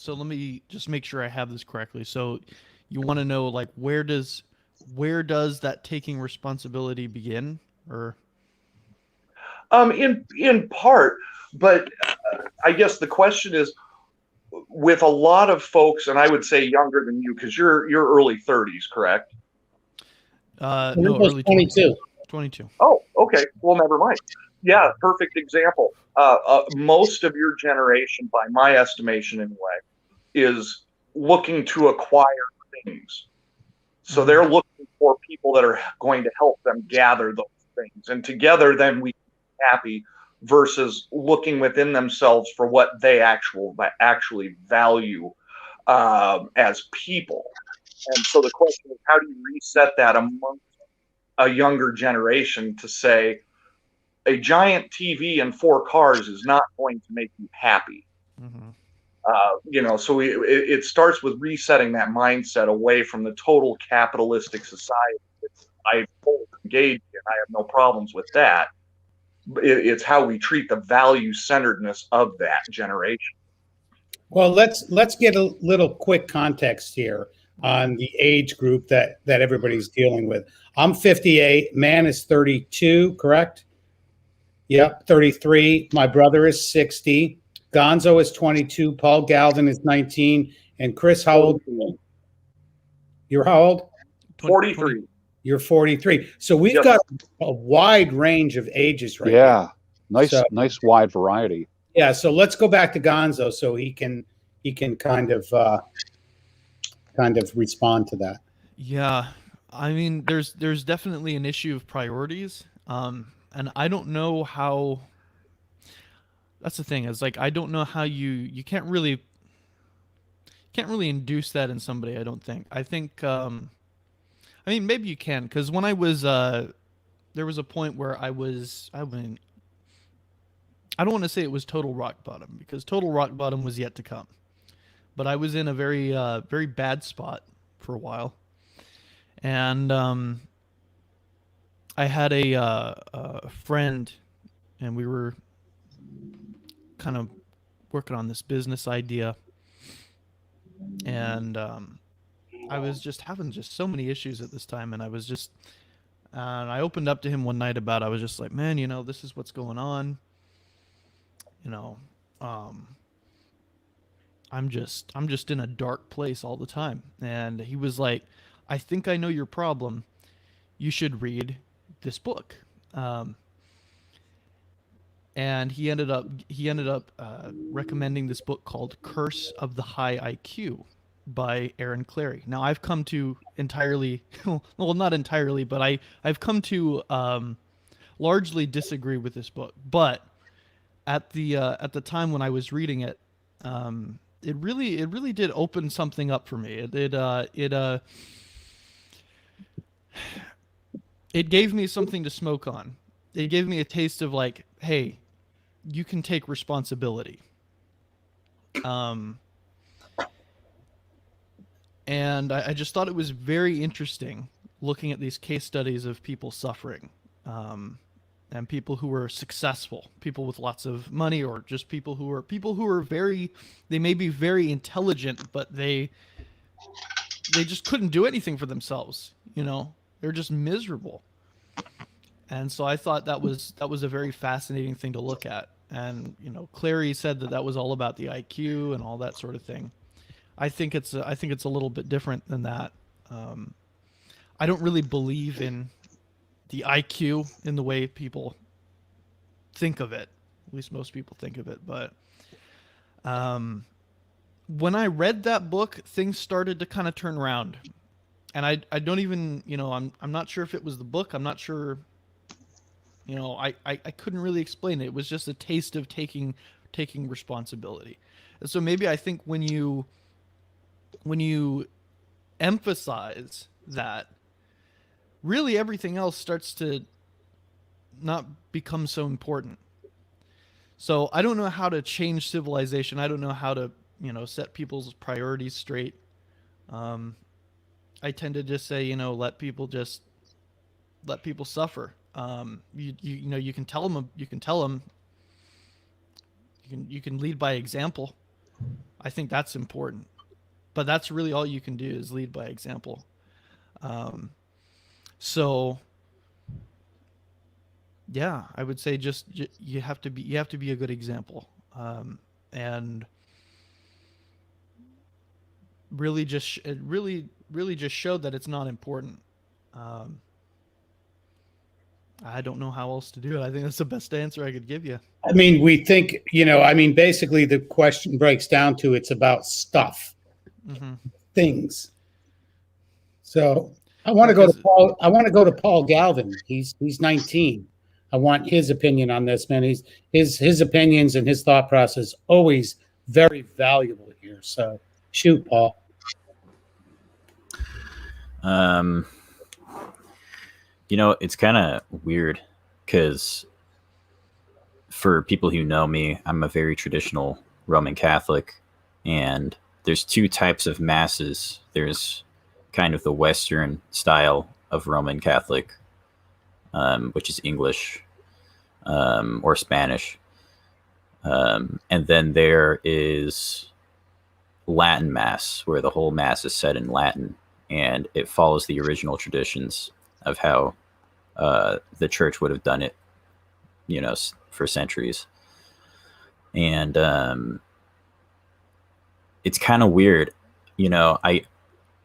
let me just make sure I have this correctly. So you want to know, like, where does that taking responsibility begin, or? In part, but I guess the question is, with a lot of folks, and I would say younger than you, because you're early 30s, correct? No, early 22. 22. Oh, okay. Well, never mind. Yeah, perfect example. Most of your generation, by my estimation anyway, is looking to acquire things. So they're looking for people that are going to help them gather those things. And together, then we can be happy, versus looking within themselves for what they actually value as people. And so the question is, how do you reset that amongst a younger generation to say, a giant TV and 4 cars is not going to make you happy. Mhm. So it starts with resetting that mindset away from the total capitalistic society that I fully engage in. I have no problems with that. It's how we treat the value centeredness of that generation. Well, let's get a little quick context here on the age group that everybody's dealing with. I'm 58. Man is 32, correct? Yep, 33. My brother is 60. Gonzo is 22. Paul Galvin is 19. And Chris, how old? You're how old? 43. You're 43. So we've Yes. got a wide range of ages right Yeah, now. nice wide variety. Yeah, so let's go back to Gonzo so he can kind of respond to that. Yeah, I mean, there's definitely an issue of priorities, and I don't know how. That's the thing, is like I don't know how you can't really induce that in somebody. I don't think. I think I mean, maybe you can, because when I was there was a point where I mean, I don't want to say it was total rock bottom, because total rock bottom was yet to come, but I was in a very very bad spot for a while. And I had a friend, and we were kind of working on this business idea, and I was just having just so many issues at this time, and I was just and I opened up to him one night about, I was just like, man, this is what's going on. I'm just in a dark place all the time. And he was like, I think I know your problem. You should read this book. And he ended up recommending this book called Curse of the High IQ by Aaron Clary. Now, I've come to entirely, well, not entirely, but I've come to largely disagree with this book. But at the time when I was reading it, it really did open something up for me. It gave me something to smoke on. It gave me a taste of like, hey, you can take responsibility. And I just thought it was very interesting looking at these case studies of people suffering, and people who were successful, people with lots of money, or just people who are they may be very intelligent, but they just couldn't do anything for themselves. They're just miserable. And so I thought that was a very fascinating thing to look at. And Clary said that was all about the IQ and all that sort of thing. I think it's a little bit different than that. I don't really believe in the IQ in the way people think of it. At least most people think of it. But when I read that book, things started to kind of turn around. And I don't even, I'm not sure if it was the book. I'm not sure. I couldn't really explain it. It was just a taste of taking responsibility. And so maybe I think when you emphasize that, really everything else starts to not become so important. So I don't know how to change civilization. I don't know how to, set people's priorities straight. I tend to just say, let people suffer. You can tell them, you can lead by example. I think that's important, but that's really all you can do is lead by example. So yeah, I would say just you have to be a good example, and really just show that it's not important. I don't know how else to do it. I think that's the best answer I could give you. I mean, we think, basically the question breaks down to it's about stuff, things. So I want to go to Paul. I want to go to Paul Galvin. He's 19. I want his opinion on this, man. His opinions and his thought process always very valuable here. So shoot, Paul. It's kind of weird because for people who know me, I'm a very traditional Roman Catholic, and there's two types of masses. There's kind of the Western style of Roman Catholic, which is English or Spanish. And then there is Latin Mass, where the whole Mass is said in Latin, and it follows the original traditions of how the church would have done it, you know, for centuries. And it's kind of weird. You know,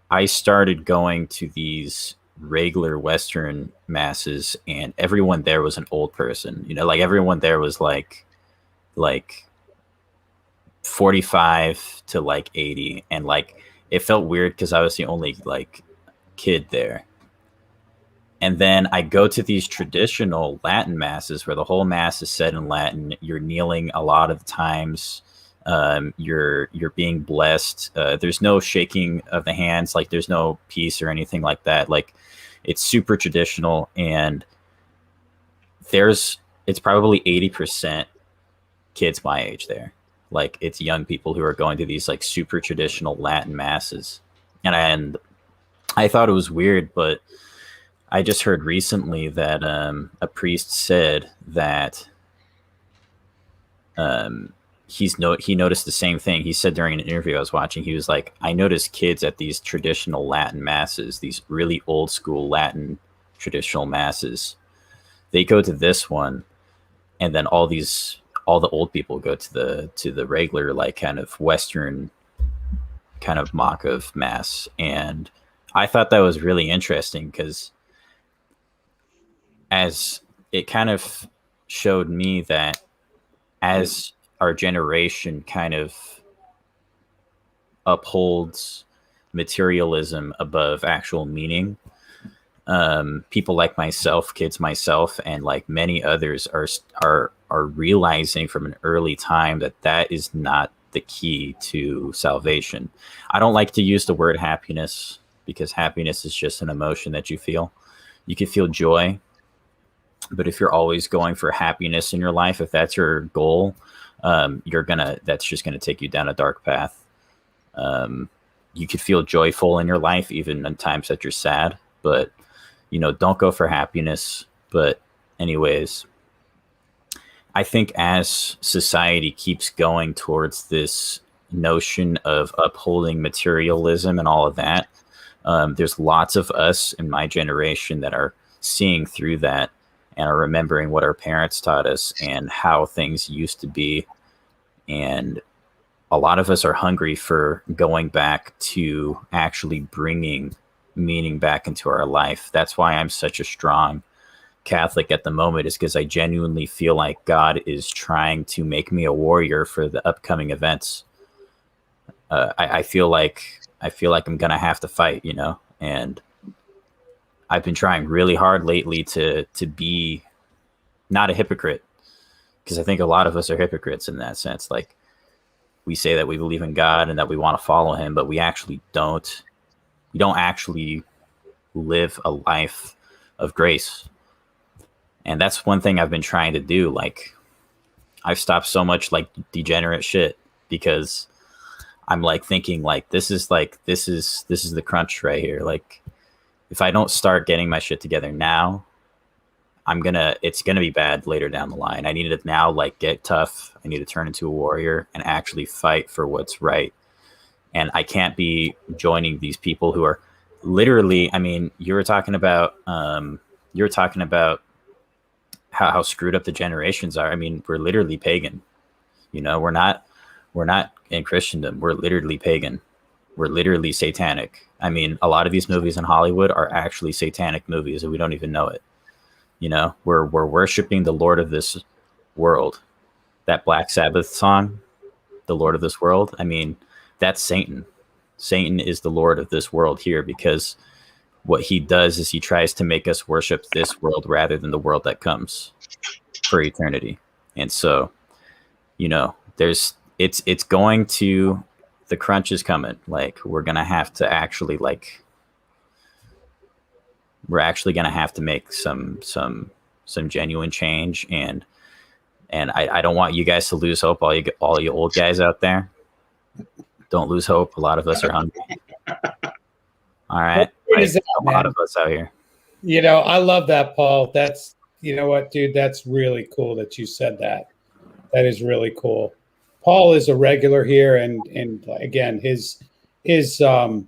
I started going to these regular Western masses, and everyone there was an old person. You know, like everyone there was like 45 to like 80, and like it felt weird because I was the only like kid there. And then I go to these traditional Latin masses where the whole mass is said in Latin. You're kneeling a lot of times. You're being blessed. There's no shaking of the hands. Like there's no peace or anything like that. Like it's super traditional, and it's probably 80% kids my age there. Like it's young people who are going to these like super traditional Latin masses. And I thought it was weird, but I just heard recently that a priest said that he noticed the same thing. He said during an interview I was watching, he was like, I noticed kids at these traditional Latin masses, these really old school Latin traditional masses, they go to this one, and then all the old people go to the regular like kind of Western kind of mock of mass. And I thought that was really interesting because as it kind of showed me that as our generation kind of upholds materialism above actual meaning, people like myself, kids myself, and like many others are realizing from an early time that that is not the key to salvation. I don't like to use the word happiness because happiness is just an emotion that you feel. You can feel joy, but if you're always going for happiness in your life, if that's your goal, that's just gonna take you down a dark path. You could feel joyful in your life even in times that you're sad, but you know, don't go for happiness. But anyways, I think as society keeps going towards this notion of upholding materialism and all of that, there's lots of us in my generation that are seeing through that and are remembering what our parents taught us and how things used to be. And a lot of us are hungry for going back to actually bringing meaning back into our life. That's why I'm such a strong Catholic at the moment, is because I genuinely feel like God is trying to make me a warrior for the upcoming events. I feel like I'm gonna have to fight, you know, and I've been trying really hard lately to be not a hypocrite, because I think a lot of us are hypocrites in that sense. Like we say that we believe in God and that we want to follow him, but we actually don't. We don't actually live a life of grace. And that's one thing I've been trying to do. Like I've stopped so much like degenerate shit because I'm like thinking like this is the crunch right here. Like if I don't start getting my shit together now, it's gonna be bad later down the line. I need to now like get tough. I need to turn into a warrior and actually fight for what's right. And I can't be joining these people who are literally, I mean, you were talking about how screwed up the generations are. I mean, we're literally pagan. You know, we're not in Christendom. We're literally pagan. We're literally satanic. I mean, a lot of these movies in Hollywood are actually satanic movies and we don't even know it. You know, we're worshiping the Lord of this world. That Black Sabbath song, the Lord of this world. I mean, that's Satan. Satan is the Lord of this world here, because what he does is he tries to make us worship this world rather than the world that comes for eternity. And so, you know, the crunch is coming. Like we're actually going to have to make some genuine change. And And I don't want you guys to lose hope, all you old guys out there. Don't lose hope. A lot of us are hungry. All right. Is that, a lot of us out here. You know, I love that, Paul. That's, you know what, dude, that's really cool that you said that. That is really cool. Paul is a regular here, and again, his I'm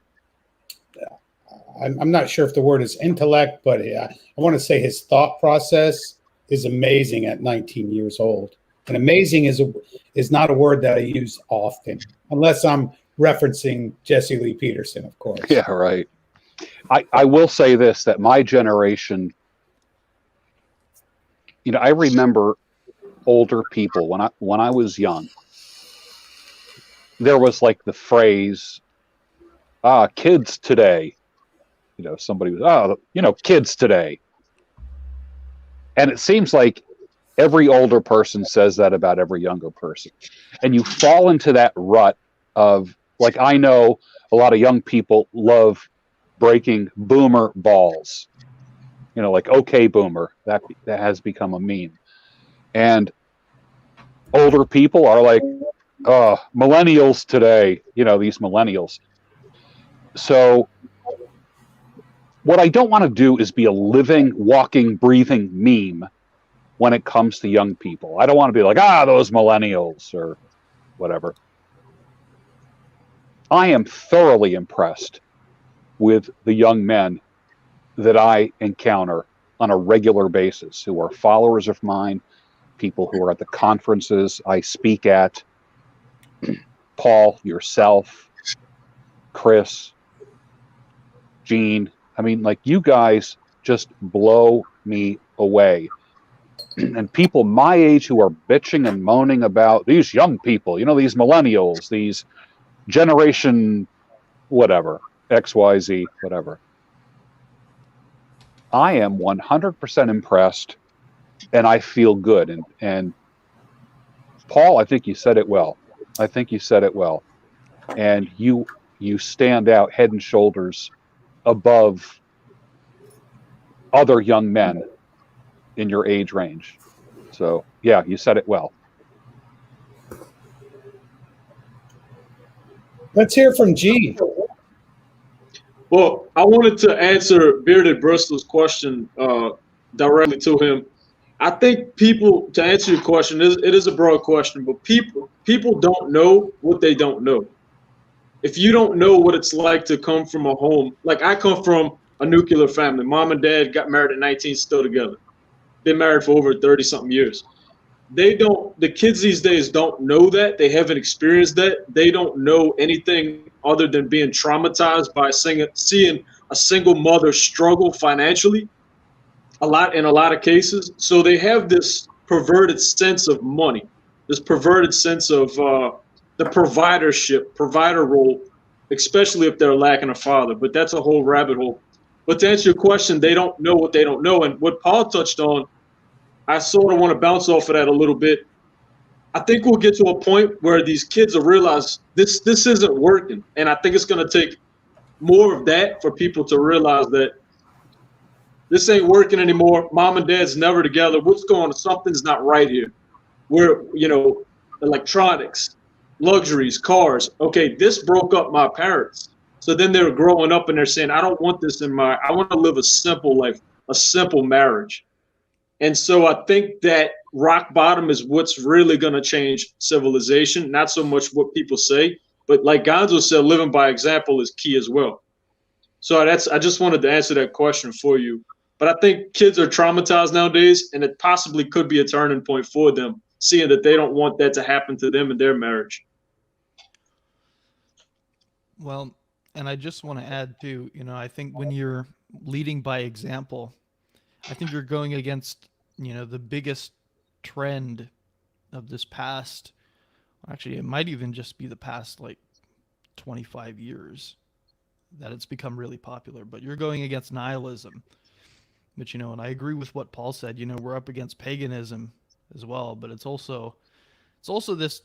not sure if the word is intellect, but I want to say his thought process is amazing at 19 years old. And amazing is not a word that I use often, unless I'm referencing Jesse Lee Peterson, of course. Yeah, right. I will say this, that my generation, you know, I remember older people when I was young. There was like the phrase, kids today. You know, somebody was, kids today. And it seems like every older person says that about every younger person. And you fall into that rut of, like, I know a lot of young people love breaking boomer balls. You know, like, okay, boomer, that has become a meme. And older people are like, millennials today, you know, these millennials. So what I don't want to do is be a living, walking, breathing meme when it comes to young people. I don't want to be like, those millennials or whatever. I am thoroughly impressed with the young men that I encounter on a regular basis who are followers of mine, people who are at the conferences I speak at. Paul, yourself, Chris, Gene. I mean, like, you guys just blow me away. And people my age who are bitching and moaning about these young people, you know, these millennials, these generation, whatever, XYZ, whatever. I am 100% impressed, and I feel good. And Paul, I think you said it well. And you stand out head and shoulders above other young men in your age range. So yeah, you said it well. Let's hear from Gene. Well, I wanted to answer Bearded Bristol's question directly to him. I think people, to answer your question, it is a broad question, but people don't know what they don't know. If you don't know what it's like to come from a home, like I come from a nuclear family. Mom and dad got married at 19, still together. Been married for over 30-something years. The kids these days don't know that. They haven't experienced that. They don't know anything other than being traumatized by seeing a single mother struggle financially in a lot of cases. So they have this perverted sense of money, this perverted sense of the provider role, especially if they're lacking a father. But that's a whole rabbit hole. But to answer your question, they don't know what they don't know. And what Paul touched on, I sort of want to bounce off of that a little bit. I think we'll get to a point where these kids will realize this isn't working. And I think it's going to take more of that for people to realize that this ain't working anymore. Mom and dad's never together. What's going on? Something's not right here. We're, electronics, luxuries, cars. Okay, this broke up my parents. So then they're growing up and they're saying, I don't want this I want to live a simple life, a simple marriage. And so I think that rock bottom is what's really going to change civilization, not so much what people say, but like Gonzo said, living by example is key as well. So I just wanted to answer that question for you. But I think kids are traumatized nowadays, and it possibly could be a turning point for them, seeing that they don't want that to happen to them in their marriage. Well, and I just want to add too, I think when you're leading by example, I think you're going against, the biggest trend of this past, actually, it might even just be the past like 25 years that it's become really popular, but you're going against nihilism. But, and I agree with what Paul said, we're up against paganism as well, but it's also this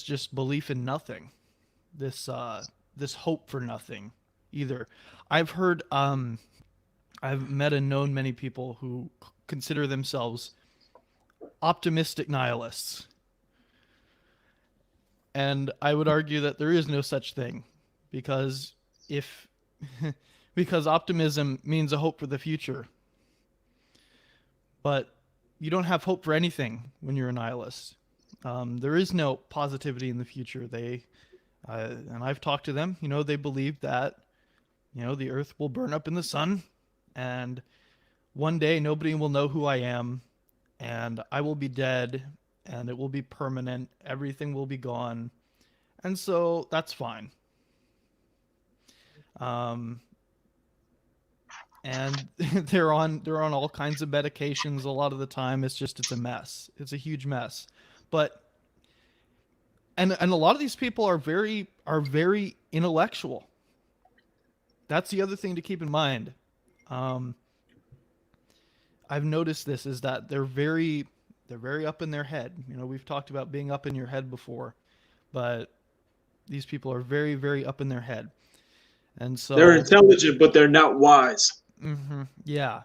just belief in nothing, this hope for nothing either. I've met and known many people who consider themselves optimistic nihilists. And I would argue that there is no such thing, because because optimism means a hope for the future. But you don't have hope for anything when you're a nihilist. There is no positivity in the future. And I've talked to them, they believe that, the earth will burn up in the sun, and one day nobody will know who I am, and I will be dead, and it will be permanent. Everything will be gone. And so that's fine. And they're on all kinds of medications a lot of the time. It's a mess. It's a huge mess. But and a lot of these people are very intellectual. That's the other thing to keep in mind. I've noticed this is that they're very up in their head. We've talked about being up in your head before, but these people are very, very up in their head. And so they're intelligent, but they're not wise. Mm-hmm, yeah.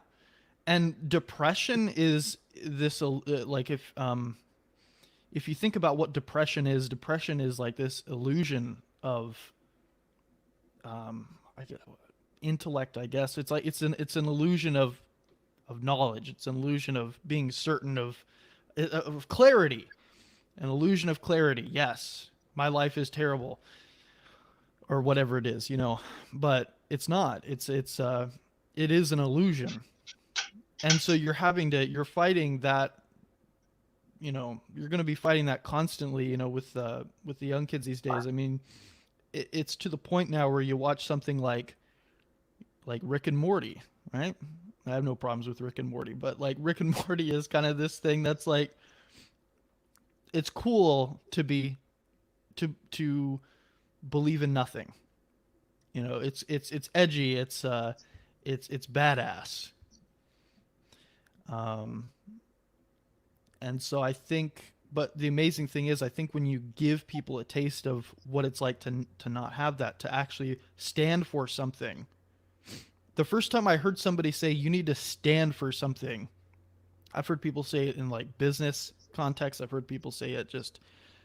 And depression is this, like, if you think about what depression is like this illusion of intellect, I guess. It's like it's an illusion of knowledge. It's an illusion of being certain of clarity. An illusion of clarity. Yes, my life is terrible, or whatever it is, but it's not. It is an illusion. And so you're fighting that, you're going to be fighting that constantly, with the young kids these days. I mean, it's to the point now where you watch something like Rick and Morty, right? I have no problems with Rick and Morty, but like Rick and Morty is kind of this thing that's like, it's cool to believe in nothing. It's edgy. It's badass. And so I think, but the amazing thing is, I think when you give people a taste of what it's like to not have that, to actually stand for something. The first time I heard somebody say you need to stand for something, I've heard people say it in like business context. I've heard people say it just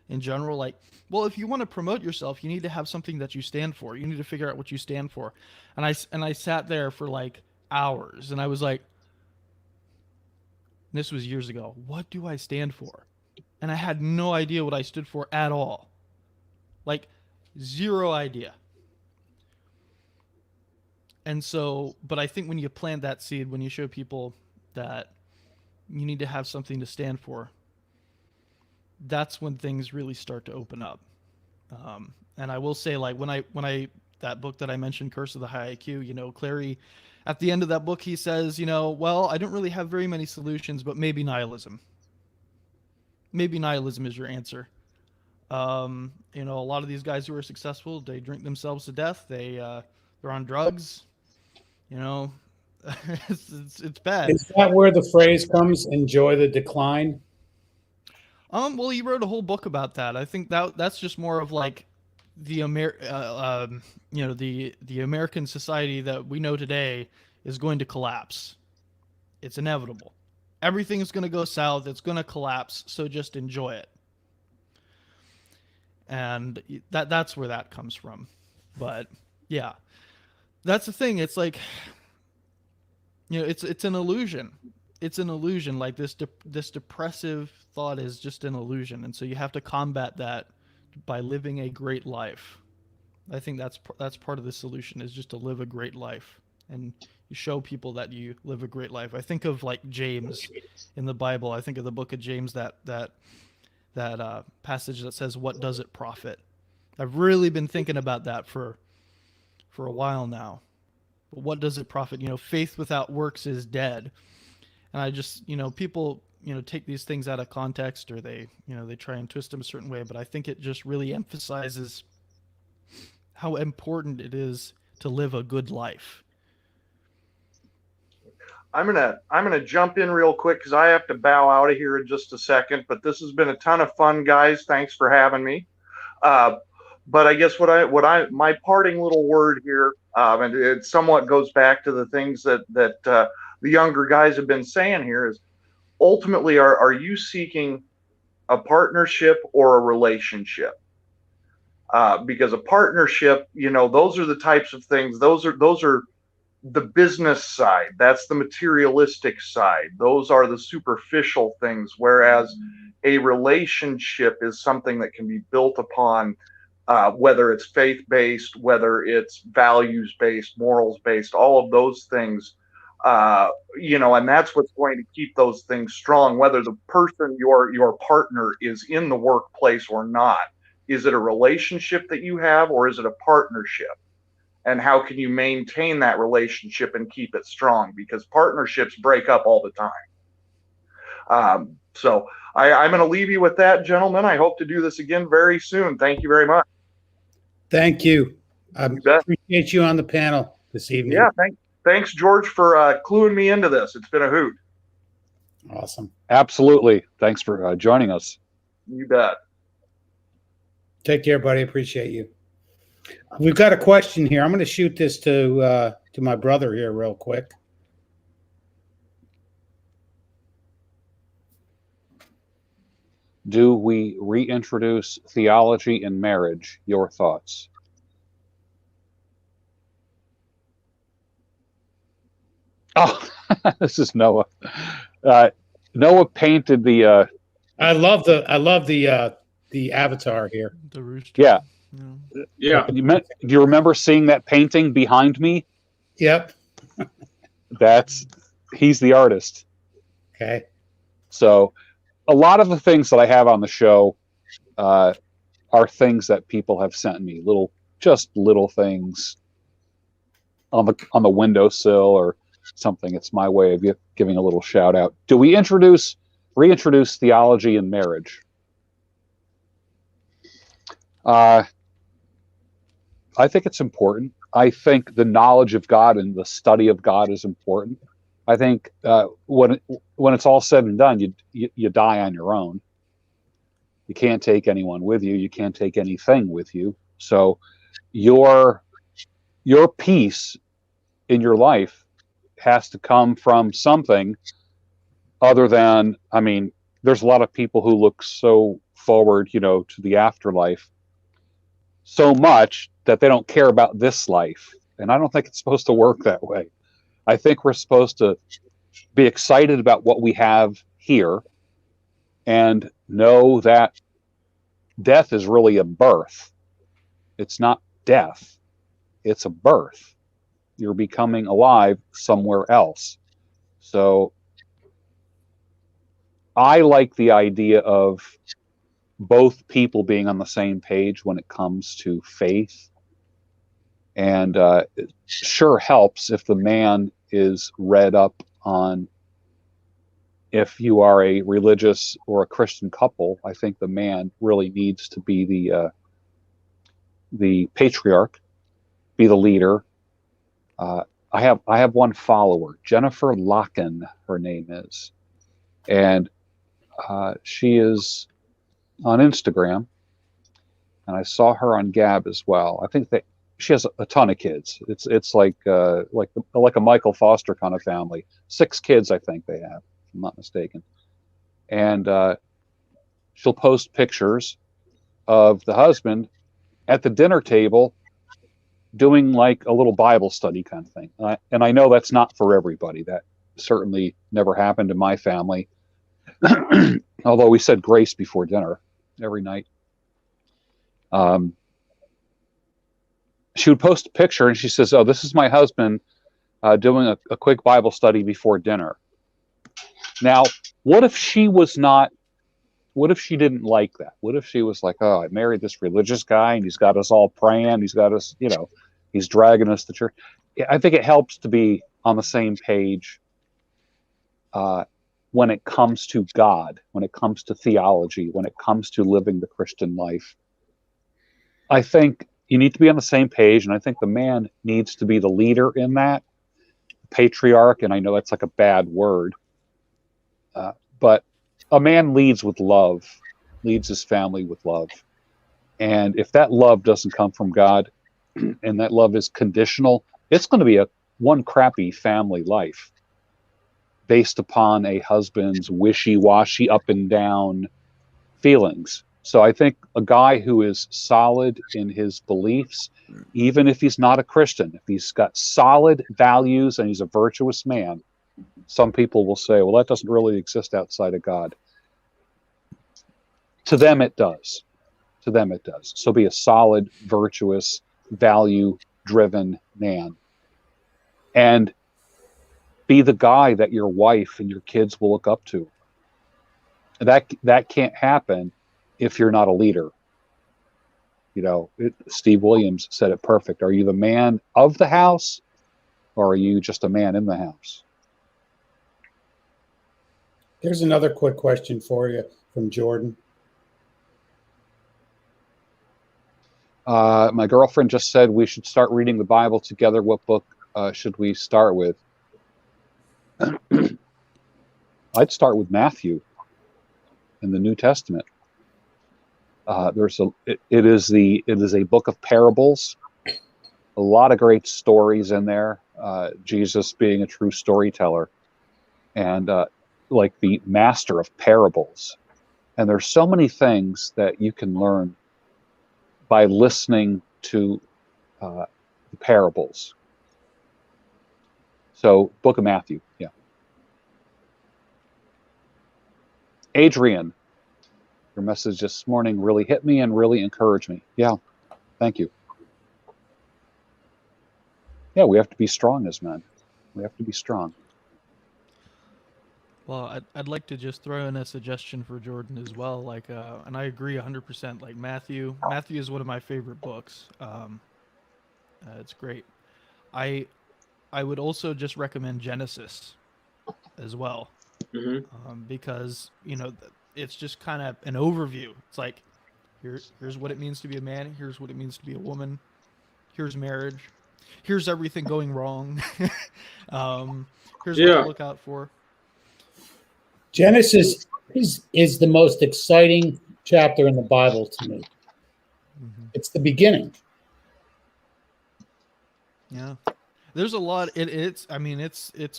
in general, like, well, if you want to promote yourself, you need to have something that you stand for. You need to figure out what you stand for. And I sat there for like hours, and I was like, this was years ago, what do I stand for? And I had no idea what I stood for at all. Like, zero idea. And so, but I think when you plant that seed, when you show people that you need to have something to stand for, that's when things really start to open up. And I will say, like, when I that book that I mentioned, Curse of the High IQ, Clary, at the end of that book, he says, well, I don't really have very many solutions, but maybe nihilism. Maybe nihilism is your answer. A lot of these guys who are successful, they drink themselves to death. They're on drugs. It's bad. Is that where the phrase comes, enjoy the decline? Well, he wrote a whole book about that. I think that's just more of like the the American society that we know today is going to collapse. It's inevitable. Everything is going to go south. It's going to collapse. So just enjoy it. And that's where that comes from. But yeah, that's the thing. It's like, it's an illusion. It's an illusion. Like this depressive thought is just an illusion. And so you have to combat that by living a great life. I think that's part of the solution, is just to live a great life. And you show people that you live a great life. I think of like James in the Bible. I think of the book of James, that passage that says, what does it profit? I've really been thinking about that for a while now. But what does it profit? Faith without works is dead. And I just, people, take these things out of context, or they try and twist them a certain way. But I think it just really emphasizes how important it is to live a good life. I'm gonna jump in real quick because I have to bow out of here in just a second. But this has been a ton of fun, guys. Thanks for having me. But I guess my parting little word here, and it somewhat goes back to the things that the younger guys have been saying here, is ultimately, are you seeking a partnership or a relationship? Because a partnership, you know, those are the types of things. Those are the business side. That's the materialistic side. Those are the superficial things. Whereas a relationship is something that can be built upon, whether it's faith-based, whether it's values-based, morals-based, all of those things. You know, and that's what's going to keep those things strong, whether the person, your partner, is in the workplace or not. Is it a relationship that you have, or is it a partnership? And how can you maintain that relationship and keep it strong? Because partnerships break up all the time. So I'm going to leave you with that, gentlemen. I hope to do this again very soon. Thank you very much. Thank you. I appreciate you on the panel this evening. Yeah, thanks, George, for cluing me into this. It's been a hoot. Awesome. Absolutely. Thanks for joining us. You bet. Take care, buddy. Appreciate you. We've got a question here. I'm going to shoot this to my brother here real quick. Do we reintroduce theology in marriage? Your thoughts? Oh, this is Noah. Noah painted the. I love the avatar here. The rooster. Yeah. Yeah. Do you remember seeing that painting behind me? Yep. He's the artist. Okay. So a lot of the things that I have on the show are things that people have sent me, little things on the windowsill or something. It's my way of giving a little shout out. Do we reintroduce theology in marriage? I think it's important. I think the knowledge of God and the study of God is important. I think when it's all said and done, you die on your own. You can't take anyone with you. You can't take anything with you. So your peace in your life has to come from something other than, I mean, there's a lot of people who look so forward, to the afterlife so much that they don't care about this life. And I don't think it's supposed to work that way. I think we're supposed to be excited about what we have here and know that death is really a birth. It's not death. It's a birth. You're becoming alive somewhere else. So I like the idea of both people being on the same page when it comes to faith. And it sure helps if the man is read up on, if you are a religious or a Christian couple, I think the man really needs to be the patriarch, be the leader. I have one follower, Jennifer Locken, her name is, and she is on Instagram, and I saw her on Gab as well. I think she has a ton of kids. It's like a Michael Foster kind of family. 6 kids, I think they have, if I'm not mistaken. And she'll post pictures of the husband at the dinner table doing like a little Bible study kind of thing. And I know that's not for everybody. That certainly never happened in my family. Although we said grace before dinner every night. She would post a picture and she says, "Oh, this is my husband doing a quick Bible study before dinner." Now, what if she didn't like that? What if she was like, "Oh, I married this religious guy and he's got us all praying. He's got us, he's dragging us to church." I think it helps to be on the same page when it comes to God, when it comes to theology, when it comes to living the Christian life. I think you need to be on the same page, and I think the man needs to be the leader in that, patriarch, and I know that's like a bad word, but a man leads with love, leads his family with love. And if that love doesn't come from God, and that love is conditional, it's going to be one crappy family life. based upon a husband's wishy-washy up and down feelings. So I think a guy who is solid in his beliefs, even if he's not a Christian, if he's got solid values and he's a virtuous man, some people will say, well, that doesn't really exist outside of God. To them, it does. To them, it does. So be a solid, virtuous, value-driven man. And be the guy that your wife and your kids will look up to. That can't happen if you're not a leader. You know, Steve Williams said it perfect. Are you the man of the house, or are you just a man in the house? Here's another quick question for you from Jordan. My girlfriend just said we should start reading the Bible together. What book should we start with? I'd start with Matthew in the New Testament. It is a book of parables. A lot of great stories in there. Jesus being a true storyteller, and like the master of parables. And there's so many things that you can learn by listening to the parables. So, Book of Matthew, yeah. Adrian, your message this morning really hit me and really encouraged me. Yeah, thank you. Yeah, we have to be strong as men. We have to be strong. Well, I'd like to just throw in a suggestion for Jordan as well. Like, and I agree 100%. Like Matthew is one of my favorite books. It's great. I would also just recommend Genesis as well, because it's just kind of an overview. It's like here's what it means to be a man. Here's what it means to be a woman. Here's marriage. Here's everything going wrong. Here's what to look out for. Genesis is the most exciting chapter in the Bible to me. Mm-hmm. It's the beginning. Yeah, there's a lot. It's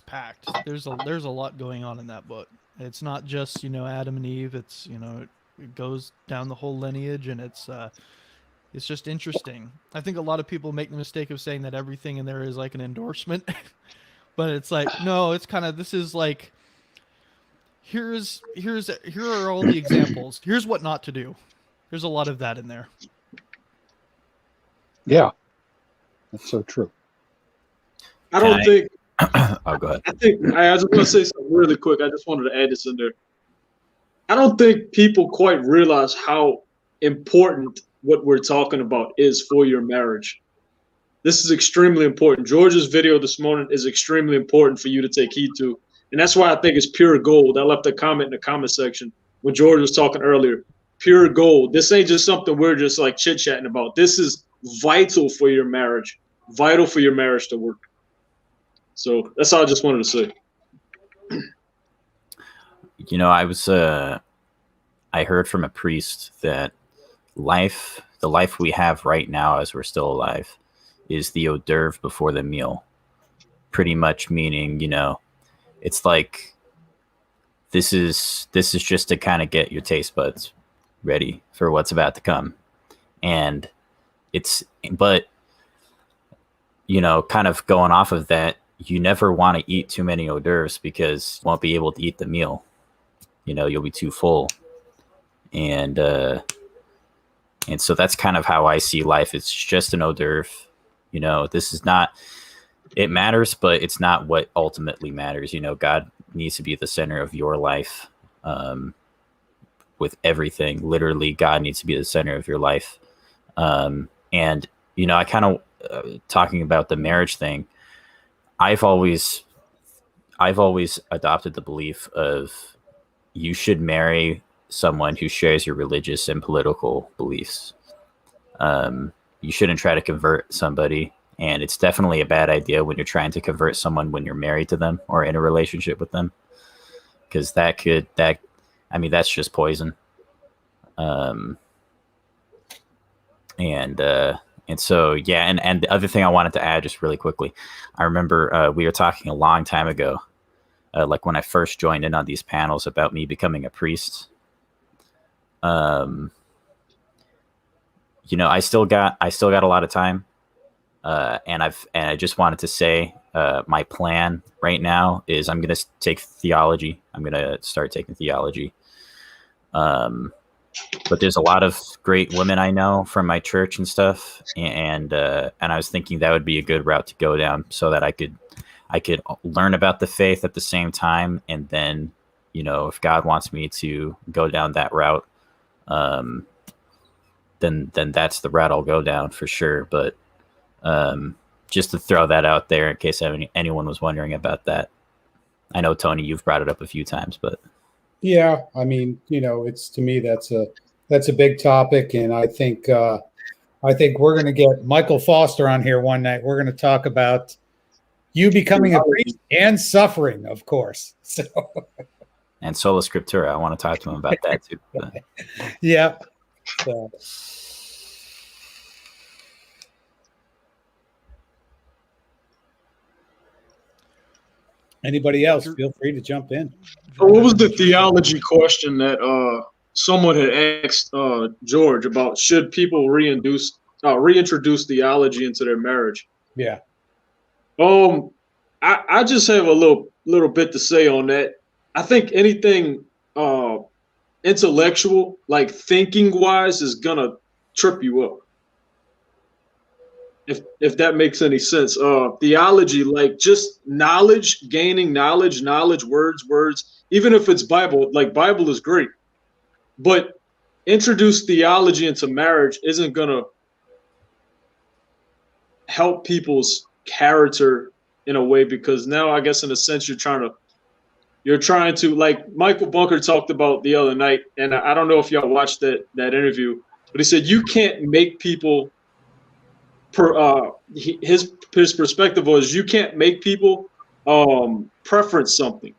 packed. There's a lot going on in that book. It's not just Adam and Eve. It's it goes down the whole lineage, and it's just interesting. I think a lot of people make the mistake of saying that everything in there is like an endorsement, but it's like no. It's kind of this is like. Here are all the examples. Here's what not to do. There's a lot of that in there. Yeah, that's so true. I don't think. Oh, go ahead. I just want to say something really quick. I just wanted to add this in there. I don't think people quite realize how important what we're talking about is for your marriage. This is extremely important. George's video this morning is extremely important for you to take heed to. And that's why I think it's pure gold. I left a comment in the comment section when George was talking earlier. Pure gold. This ain't just something we're just like chit-chatting about. This is vital for your marriage. Vital for your marriage to work. So that's all I just wanted to say. I heard from a priest that the life we have right now as we're still alive is the hors d'oeuvre before the meal. Pretty much meaning, it's like this is just to kind of get your taste buds ready for what's about to come. And but kind of going off of that, you never want to eat too many hors d'oeuvres because you won't be able to eat the meal. You'll be too full. And so that's kind of how I see life. It's just an hors d'oeuvre. This is not, it matters, but it's not what ultimately matters. God needs to be the center of your life, with everything. Literally, God needs to be the center of your life. And, I kind of, talking about the marriage thing, I've always adopted the belief of you should marry someone who shares your religious and political beliefs. You shouldn't try to convert somebody. And it's definitely a bad idea when you're trying to convert someone when you're married to them or in a relationship with them, because that's just poison. And so, yeah. And the other thing I wanted to add just really quickly, I remember we were talking a long time ago like when I first joined in on these panels about me becoming a priest. You know, I still got a lot of time, and I just wanted to say, my plan right now is I'm going to take theology. I'm going to start taking theology. But there's a lot of great women I know from my church and stuff, and I was thinking that would be a good route to go down, so that I could learn about the faith at the same time, and then, you know, if God wants me to go down that route, then that's the route I'll go down for sure. But just to throw that out there in case anyone was wondering about that. I know, Tony, you've brought it up a few times, but yeah, I mean, you know, it's, to me, that's a big topic, and I think we're going to get Michael Foster on here one night. We're going to talk about you becoming a priest and suffering, of course. So, and sola scriptura, I want to talk to him about that too. But. Yeah. So. Anybody else, feel free to jump in. So what was the theology question that someone had asked George about? Should people reintroduce theology into their marriage? Yeah. I just have a little bit to say on that. I think anything intellectual, like thinking wise, is gonna trip you up. If that makes any sense. Theology, like just knowledge, gaining knowledge, words, even if it's Bible, like Bible is great. But introduce theology into marriage isn't gonna help people's character in a way, because now I guess in a sense you're trying to, like Michael Bunker talked about the other night, and I don't know if y'all watched that interview, but he said you can't make people his perspective was you can't make people preference something.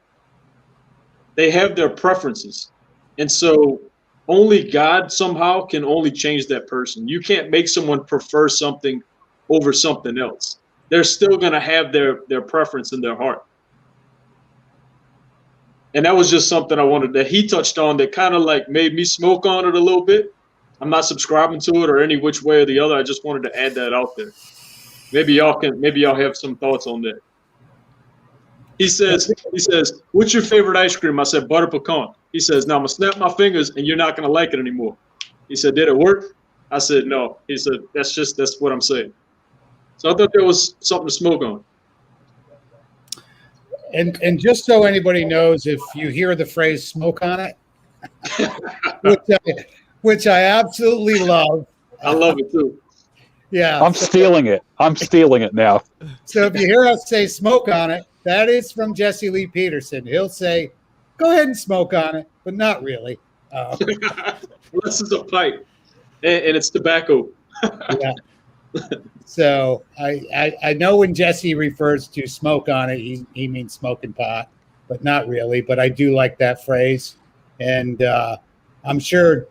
They have their preferences, and so only God somehow can only change that person. You can't make someone prefer something over something else. They're still going to have their preference in their heart. And that was just something I wanted that he touched on that kind of like made me smoke on it a little bit. I'm not subscribing to it or any which way or the other. I just wanted to add that out there. Maybe y'all have some thoughts on that. He says, what's your favorite ice cream? I said, butter pecan. He says, now I'm gonna snap my fingers and you're not gonna like it anymore. He said, did it work? I said, no. He said, that's what I'm saying. So I thought there was something to smoke on. And just so anybody knows, if you hear the phrase "smoke on it," which I absolutely love. I love it too. Yeah, I'm stealing it. I'm stealing it now. So if you hear us say "smoke on it," that is from Jesse Lee Peterson. He'll say, "Go ahead and smoke on it," but not really. This is a pipe, and it's tobacco. Yeah. So I know when Jesse refers to smoke on it, he means smoking pot, but not really. But I do like that phrase, and I'm sure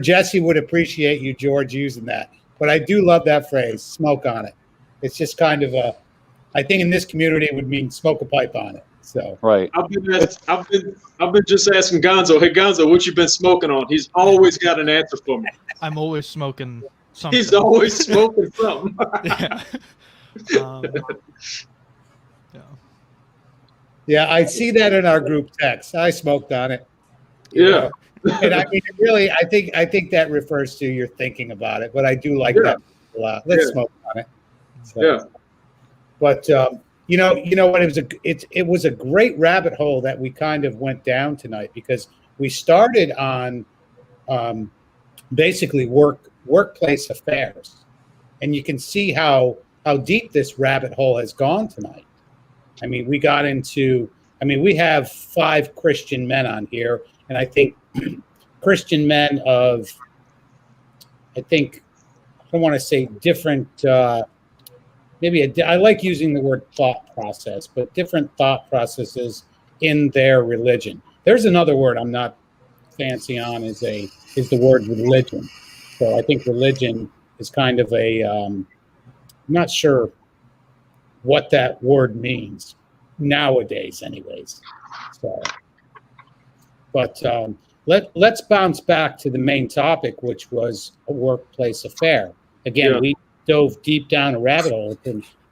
Jesse would appreciate you, George, using that. But I do love that phrase, smoke on it. It's just kind of I think in this community it would mean smoke a pipe on it. So right. I've been just asking Gonzo, hey Gonzo, what you been smoking on? He's always got an answer for me. I'm always smoking something. He's always smoking something. Yeah. Yeah, I see that in our group text. I smoked on it. Yeah. And I mean, really, I think that refers to you're thinking about it, but I do like that a lot. Let's smoke on it. So, yeah. But you know what? It was a great rabbit hole that we kind of went down tonight, because we started on basically workplace affairs, and you can see how deep this rabbit hole has gone tonight. I mean, we got into. I mean, we have 5 Christian men on here, and I think Christian men of, I don't want to say different. Maybe I like using the word thought process, but different thought processes in their religion. There's another word I'm not fancy on is the word religion. So I think religion is kind of I'm not sure what that word means, nowadays, anyways. So, but let's bounce back to the main topic, which was a workplace affair. Again, we dove deep down a rabbit hole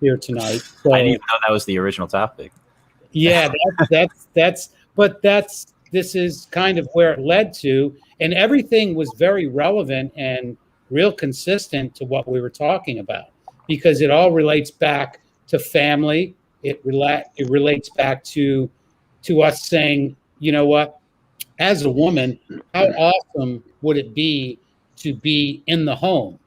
here tonight. So, I didn't even know that was the original topic. Yeah, this is kind of where it led to, and everything was very relevant and real consistent to what we were talking about, because it all relates back to family. It relates back to us saying, you know what, as a woman, how awesome would it be to be in the home,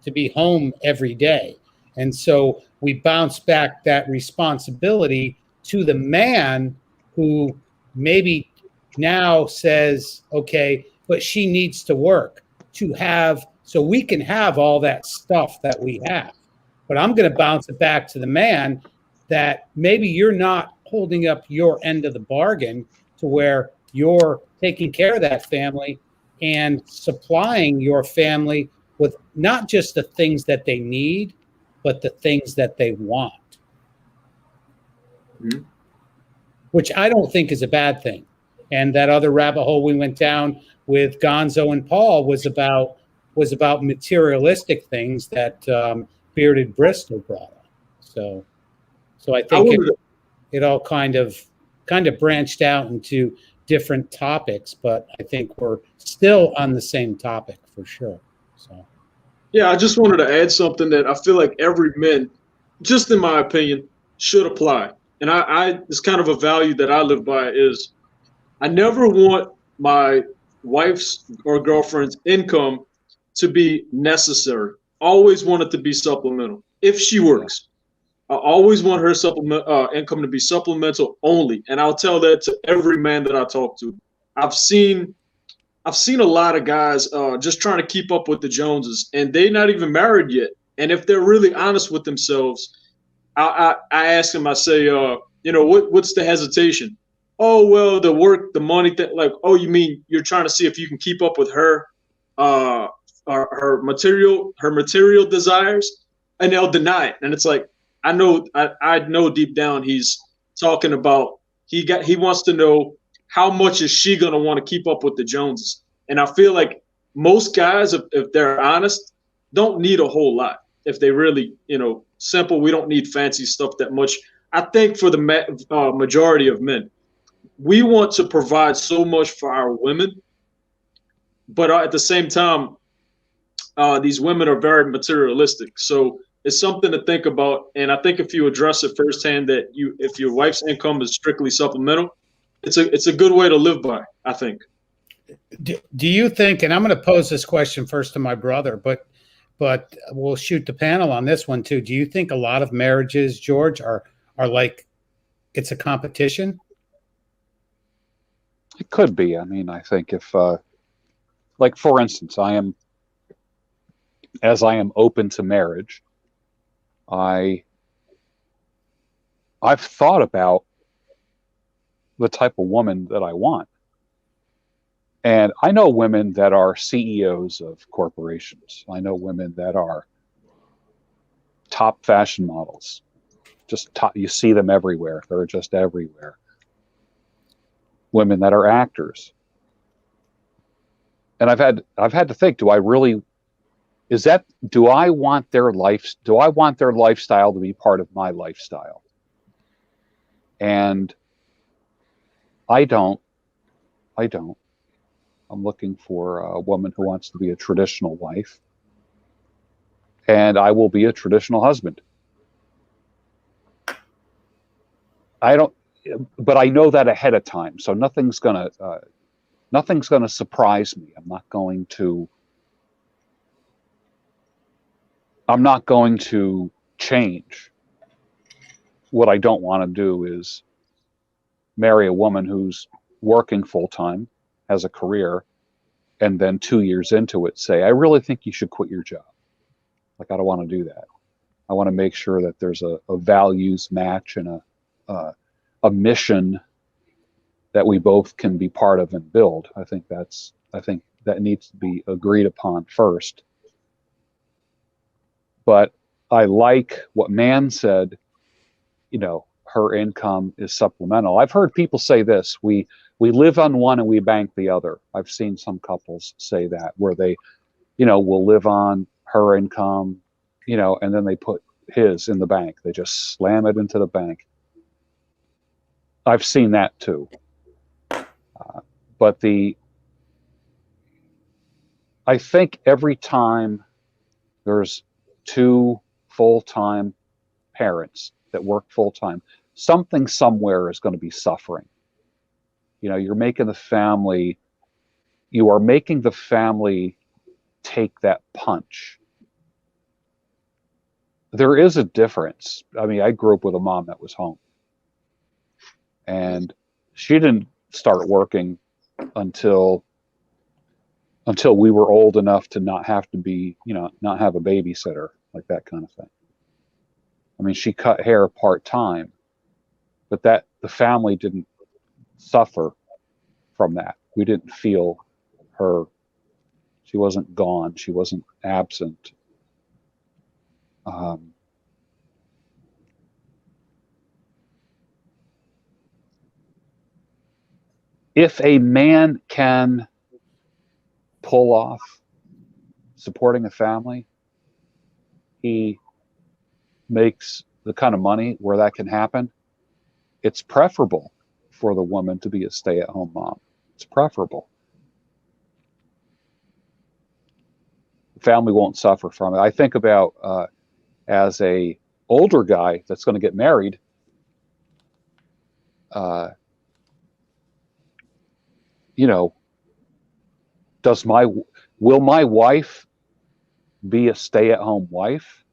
to be home every day? And so we bounce back that responsibility to the man who maybe now says, okay, but she needs to work to have, so we can have all that stuff that we have. But I'm going to bounce it back to the man that maybe you're not holding up your end of the bargain to where you're taking care of that family and supplying your family with not just the things that they need, but the things that they want. Mm-hmm. Which I don't think is a bad thing. And that other rabbit hole we went down with Gonzo and Paul was about materialistic things that Bearded Bristol brought up. So I think it all kind of branched out into different topics, but I think we're still on the same topic for sure. So yeah, I just wanted to add something that I feel like every man, just in my opinion, should apply. And I it's kind of a value that I live by is I never want my wife's or girlfriend's income to be necessary. Always want it to be supplemental. If she works, I always want her income to be supplemental only. And I'll tell that to every man that I talk to. I've seen a lot of guys just trying to keep up with the Joneses, and they're not even married yet. And if they're really honest with themselves, I ask them, I say, what's the hesitation? Oh, well, the work, the money, like, oh, you mean you're trying to see if you can keep up with her material desires, and they'll deny it. And it's like, I know deep down he's talking about he wants to know how much is she gonna want to keep up with the Joneses. And I feel like most guys, if they're honest, don't need a whole lot. If they really, simple, we don't need fancy stuff that much. I think for the majority of men, we want to provide so much for our women, but at the same time, these women are very materialistic. So it's something to think about. And I think if you address it firsthand, that if your wife's income is strictly supplemental, it's a good way to live by, I think. Do you think, and I'm going to pose this question first to my brother, but we'll shoot the panel on this one too. Do you think a lot of marriages, George, are like it's a competition? It could be. I mean, I think if, like, for instance, as I am open to marriage, I've thought about the type of woman that I want. And I know women that are CEOs of corporations. I know women that are top fashion models. Just top, you see them everywhere. They're just everywhere. Women that are actors. And I've had to think, do I want their lifestyle to be part of my lifestyle? And I don't. I'm looking for a woman who wants to be a traditional wife, and I will be a traditional husband. But I know that ahead of time, so nothing's gonna surprise me. I'm not going to change. What I don't want to do is marry a woman who's working full time, has a career, and then 2 years into it say, I really think you should quit your job. Like, I don't want to do that. I want to make sure that there's a values match and a mission that we both can be part of and build. I think that needs to be agreed upon first. But I like what Man said, her income is supplemental. I've heard people say this: we live on one and we bank the other. I've seen some couples say that, where they, will live on her income, and then they put his in the bank. They just slam it into the bank. I've seen that too. But I think every time there's two full-time parents that work full-time, something somewhere is going to be suffering. You are making the family take that punch. There is a difference. I mean, I grew up with a mom that was home, and she didn't start working until we were old enough to not have to be, not have a babysitter, like that kind of thing. I mean, she cut hair part-time, but the family didn't suffer from that. We didn't feel her. She wasn't gone. She wasn't absent. If a man can pull off supporting a family, he makes the kind of money where that can happen, it's preferable for the woman to be a stay-at-home mom. It's preferable. The family won't suffer from it. I think about as a older guy that's going to get married, will my wife be a stay-at-home wife?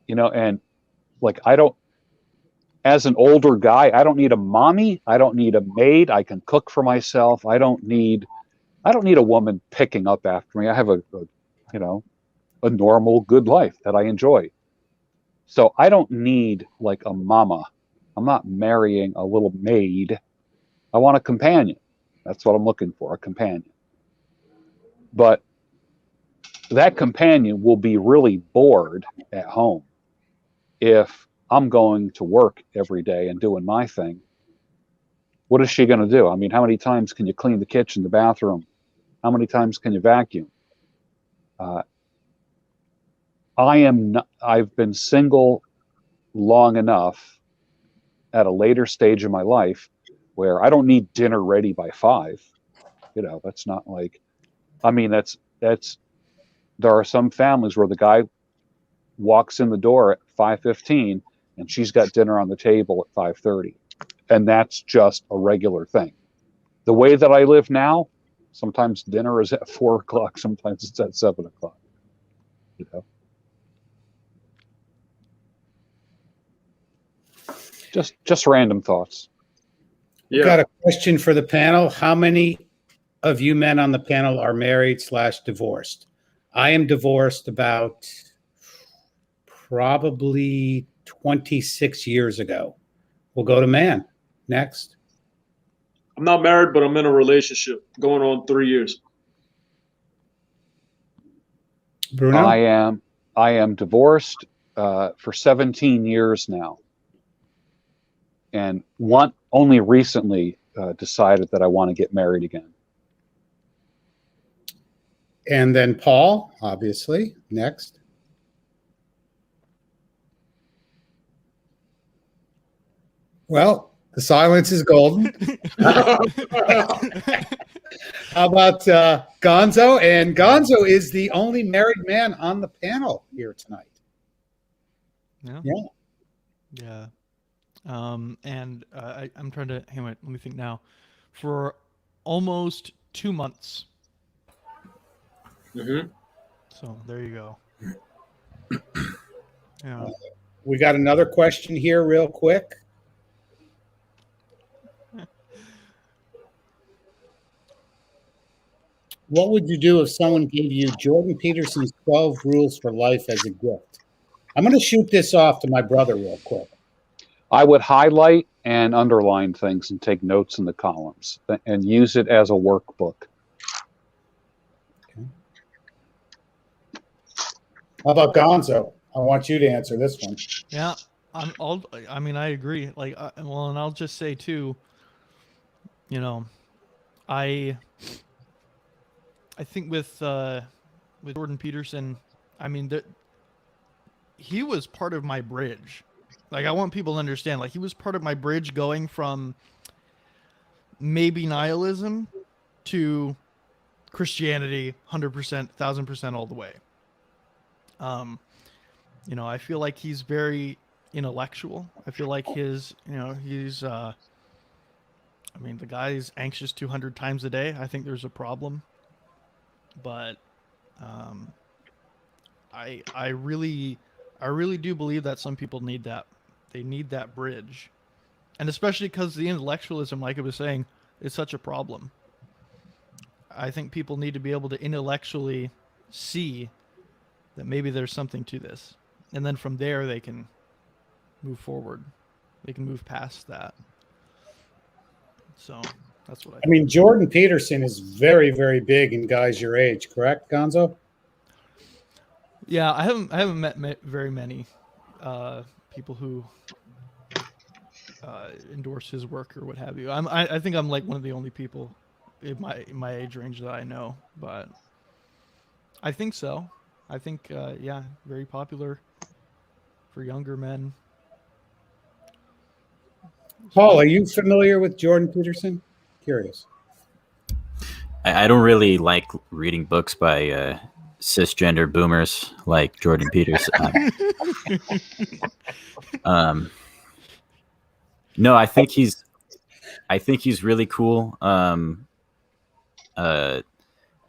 And like, as an older guy, I don't need a mommy. I don't need a maid. I can cook for myself. I don't need a woman picking up after me. I have a normal, good life that I enjoy. So I don't need like a mama. I'm not marrying a little maid. I want a companion. That's what I'm looking for, a companion. But that companion will be really bored at home if I'm going to work every day and doing my thing. What is she going to do? I mean, how many times can you clean the kitchen, the bathroom? How many times can you vacuum? I've been single long enough at a later stage of my life where I don't need dinner ready by 5. That's not like, I mean, there are some families where the guy walks in the door at 5:15 and she's got dinner on the table at 5:30. And that's just a regular thing. The way that I live now, sometimes dinner is at 4 o'clock, sometimes it's at 7 o'clock. Just random thoughts. Yeah. Got a question for the panel. How many of you men on the panel are married / divorced? I am divorced about probably 26 years ago. We'll go to man next. I'm not married, but I'm in a relationship going on 3 years. Bruno? I am divorced for 17 years now. And only recently decided that I want to get married again. And then Paul, obviously, next. Well, the silence is golden. How about Gonzo? And Gonzo is the only married man on the panel here tonight. Yeah. And I'm trying to, hang on, let me think now. For almost 2 months. Mm-hmm. So there you go. Yeah. We got another question here real quick. What would you do if someone gave you Jordan Peterson's 12 rules for life as a gift? I'm going to shoot this off to my brother real quick. I would highlight and underline things and take notes in the columns and use it as a workbook. Okay. How about Gonzo? I want you to answer this one. Yeah, I mean, I agree. Like, well, and I'll just say too. You know, I think with Jordan Peterson, I mean that he was part of my bridge. Like, I want people to understand, like, he was part of my bridge going from maybe nihilism to Christianity, 100%, 1000% all the way. You know, I feel like he's very intellectual. I feel like he's I mean, the guy's anxious 200 times a day. I think there's a problem, but I really do believe that some people need that. They need that bridge, and especially because the intellectualism, like I was saying, is such a problem. I think people need to be able to intellectually see that maybe there's something to this, and then from there they can move forward. They can move past that. So that's what I mean, Jordan Peterson is very, very big in guys your age, correct, Gonzo? Yeah, I haven't met very many people who endorse his work or what have you. I think I'm like one of the only people in my age range that I know, but I think so. I think yeah, very popular for younger men. Paul, are you familiar with Jordan Peterson? Curious. I don't really like reading books by cisgender boomers like Jordan Peterson. No, I think he's really cool. I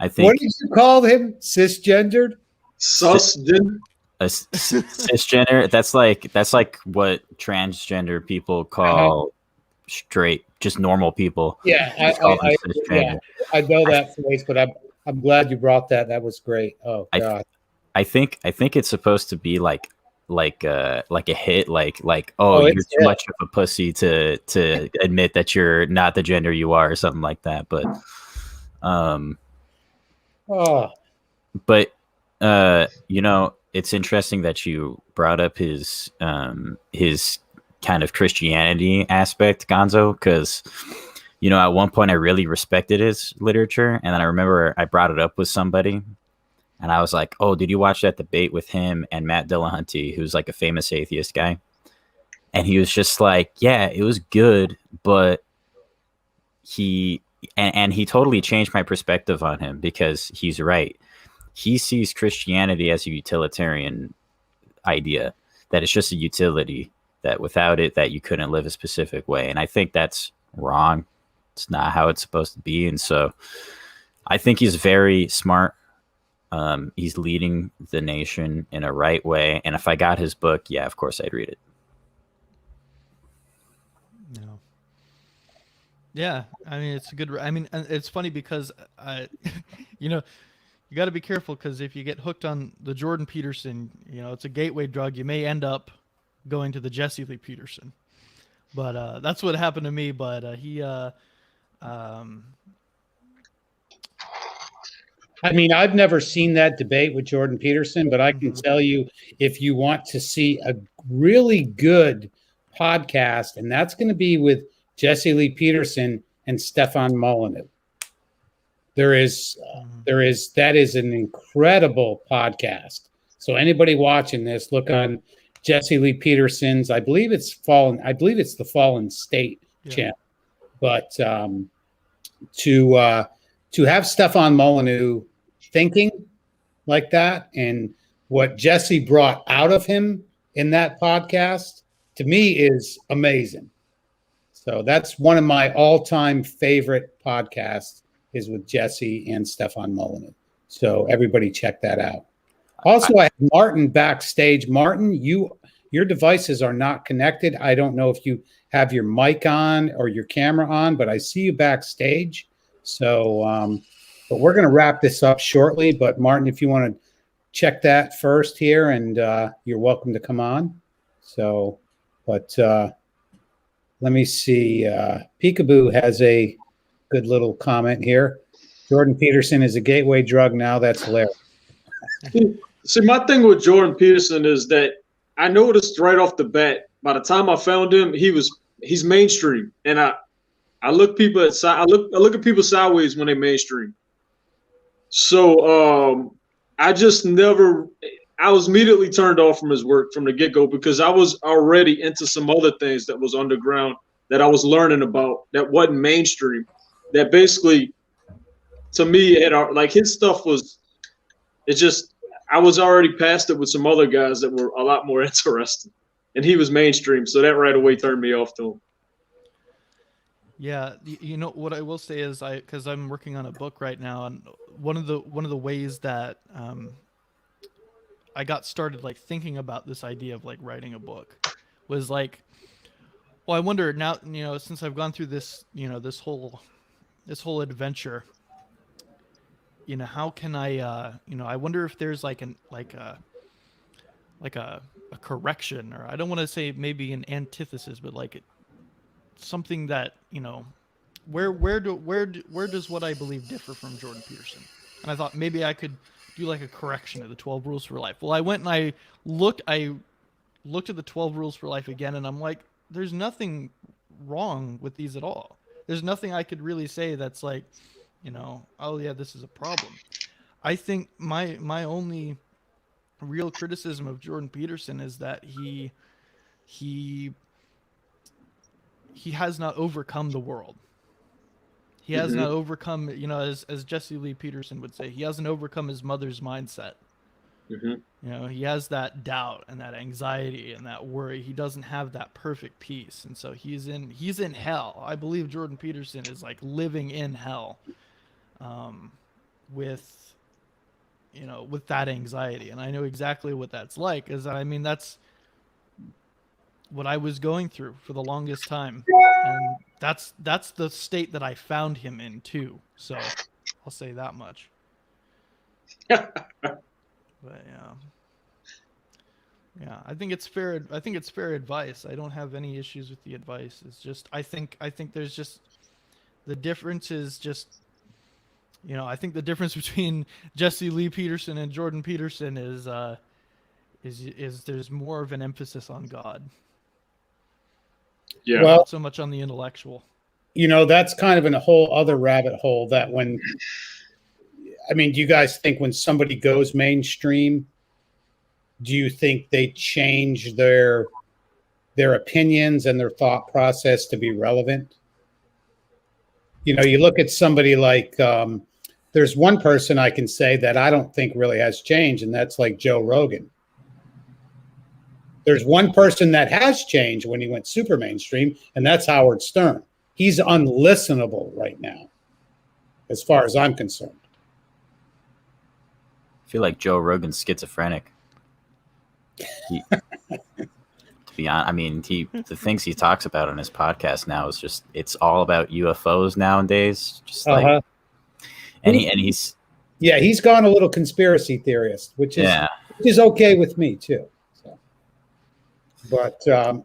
think. What did you call him? Cisgendered? Susgender. Cisgender. That's like what transgender people call straight, just normal people. Yeah, I know that phrase, but I'm glad you brought that. That was great. Oh God. I think it's supposed to be like a hit, like oh you're too much of a pussy to admit that you're not the gender you are, or something like that. But you know, it's interesting that you brought up his kind of Christianity aspect, Gonzo, because you know, at one point I really respected his literature, and then I remember I brought it up with somebody, and I was like, "Oh, did you watch that debate with him and Matt Dillahunty, who's like a famous atheist guy?" And he was just like, "Yeah, it was good, but he totally changed my perspective on him, because he's right. He sees Christianity as a utilitarian idea, that it's just a utility, that without it, that you couldn't live a specific way. And I think that's wrong. It's not how it's supposed to be. And so I think he's very smart. He's leading the nation in a right way. And if I got his book, yeah, of course I'd read it. No. Yeah, I mean, it's a good. I mean, it's funny because you know, you got to be careful, because if you get hooked on the Jordan Peterson, you know, it's a gateway drug. You may end up going to the Jesse Lee Peterson, but that's what happened to me. But I mean, I've never seen that debate with Jordan Peterson, but I can tell you, if you want to see a really good podcast, and that's going to be with Jesse Lee Peterson and Stefan Molyneux. That is an incredible podcast. So anybody watching this, look on Jesse Lee Peterson's. I believe it's the Fallen State channel. But to have Stefan Molyneux thinking like that, and what Jesse brought out of him in that podcast, to me is amazing. So that's one of my all-time favorite podcasts, is with Jesse and Stefan Molyneux. So everybody check that out. Also, I have Martin backstage. Martin, your devices are not connected. I don't know if you have your mic on or your camera on, but I see you backstage. So, but we're going to wrap this up shortly. But Martin, if you want to check that first here, and you're welcome to come on. So, but let me see. Peekaboo has a good little comment here. Jordan Peterson is a gateway drug now. That's hilarious. See, my thing with Jordan Peterson is that I noticed right off the bat. By the time I found him, he's mainstream, and I look at people sideways when they mainstream. So I just never. I was immediately turned off from his work from the get go because I was already into some other things that was underground that I was learning about that wasn't mainstream. That basically, to me, like his stuff was. It's just I was already past it with some other guys that were a lot more interesting, and he was mainstream, so that right away turned me off to him. Yeah, you know what I will say is because I'm working on a book right now, and one of the ways that I got started like thinking about this idea of like writing a book was like, well, I wonder now, you know, since I've gone through this, you know, this whole adventure, you know, how can I, you know, I wonder if there's like a correction, or I don't want to say maybe an antithesis, but like something that, you know, where does what I believe differ from Jordan Peterson? And I thought maybe I could do like a correction of the 12 rules for life. Well, I went and I looked at the 12 rules for life again, and I'm like, there's nothing wrong with these at all. There's nothing I could really say that's like, you know, oh yeah, this is a problem. I think my only real criticism of Jordan Peterson is that he has not overcome the world. He has not overcome, you know, as Jesse Lee Peterson would say, he hasn't overcome his mother's mindset. You know, he has that doubt and that anxiety and that worry. He doesn't have that perfect peace, and so he's in hell. I believe Jordan Peterson is like living in hell, with, you know, with that anxiety. And I know exactly what that's like. I mean, that's what I was going through for the longest time, and that's the state that I found him in too. So I'll say that much. But yeah, I think it's fair. I think it's fair advice. I don't have any issues with the advice. It's just I think there's just the difference is just, you know, I think the difference between Jesse Lee Peterson and Jordan Peterson is there's more of an emphasis on God. Yeah. Well, Not so much on the intellectual. you know, that's kind of in a whole other rabbit hole that when, I mean, do you guys think when somebody goes mainstream, do you think they change their opinions and their thought process to be relevant? You know, you look at somebody like, there's one person I can say that I don't think really has changed, and that's like Joe Rogan. There's one person that has changed when he went super mainstream, and that's Howard Stern. He's unlistenable right now, as far as I'm concerned. I feel like Joe Rogan's schizophrenic. To be honest, I mean, the things he talks about on his podcast now is just, it's all about UFOs nowadays. Just like, and he's gone a little conspiracy theorist, which is okay with me too. So. But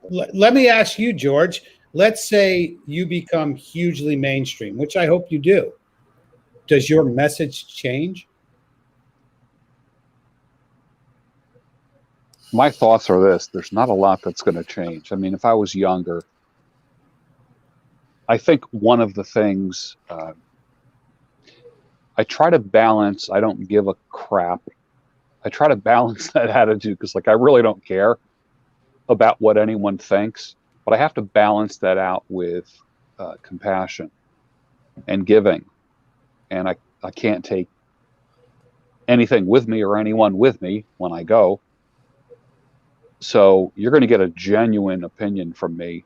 let me ask you, George. Let's say you become hugely mainstream, which I hope you do. Does your message change? My thoughts are this: there's not a lot that's going to change. I mean, if I was younger, I think one of the things I try to balance, I don't give a crap. I try to balance that attitude because, like, I really don't care about what anyone thinks, but I have to balance that out with compassion and giving. And I can't take anything with me or anyone with me when I go. So you're going to get a genuine opinion from me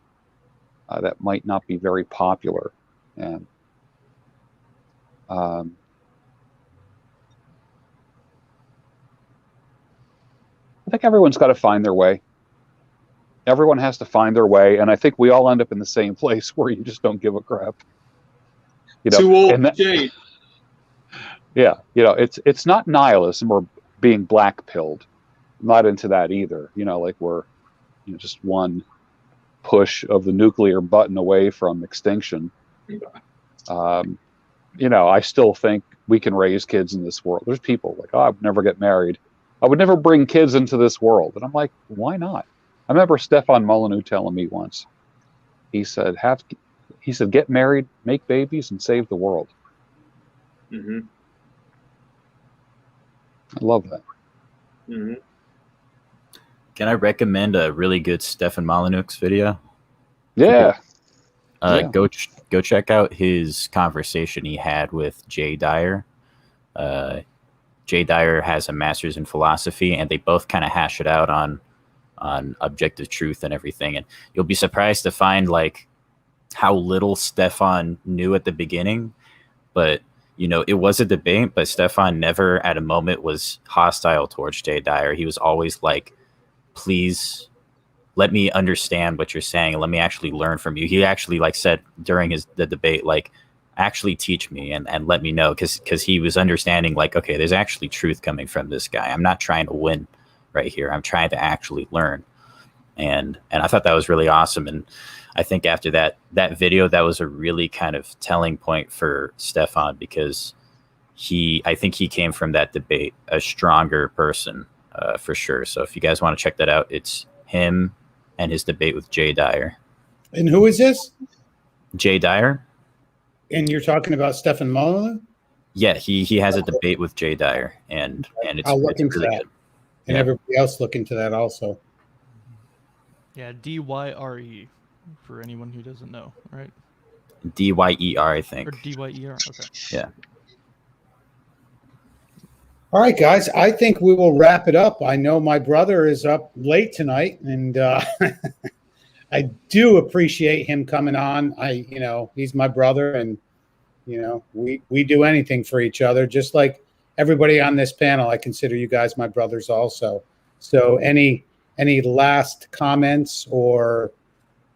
that might not be very popular. And I think everyone's got to find their way. Everyone has to find their way, and I think we all end up in the same place where you just don't give a crap. You know, Too old to change. Yeah, you know, it's not nihilism or being black-pilled. I'm not into that either. You know, like we're, you know, just one push of the nuclear button away from extinction. You know, I still think we can raise kids in this world. There's people like, oh, I'd never get married. I would never bring kids into this world. And I'm like, why not? I remember Stefan Molyneux telling me once, he said, get married, make babies, and save the world. Mm-hmm. I love that. Mm-hmm. Can I recommend a really good Stefan Molyneux video? Yeah. Go check out his conversation he had with Jay Dyer. Jay Dyer has a master's in philosophy, and they both kind of hash it out on objective truth and everything. And you'll be surprised to find like how little Stefan knew at the beginning. But you know, it was a debate, but Stefan never at a moment was hostile towards Jay Dyer. He was always like, please let me understand what you're saying and let me actually learn from you. He actually like said during the debate, like, actually teach me and let me know, because he was understanding like, okay, there's actually truth coming from this guy. I'm not trying to win right here. I'm trying to actually learn. And I thought that was really awesome. And I think after that video, that was a really kind of telling point for Stefan, because I think he came from that debate a stronger person for sure. So if you guys want to check that out, it's him and his debate with Jay Dyer. And who is this? Jay Dyer. And you're talking about Stefan Molyneux? Yeah, he has a debate with Jay Dyer, and I'll look it's into really that. good. And Yeah. everybody else look into that also. Yeah, DYRE for anyone who doesn't know, right? DYER, I think. Or DYER. Okay. Yeah. All right, guys. I think we will wrap it up. I know my brother is up late tonight, and I do appreciate him coming on. He's my brother, and we do anything for each other, just like everybody on this panel. I consider you guys my brothers also. So any last comments or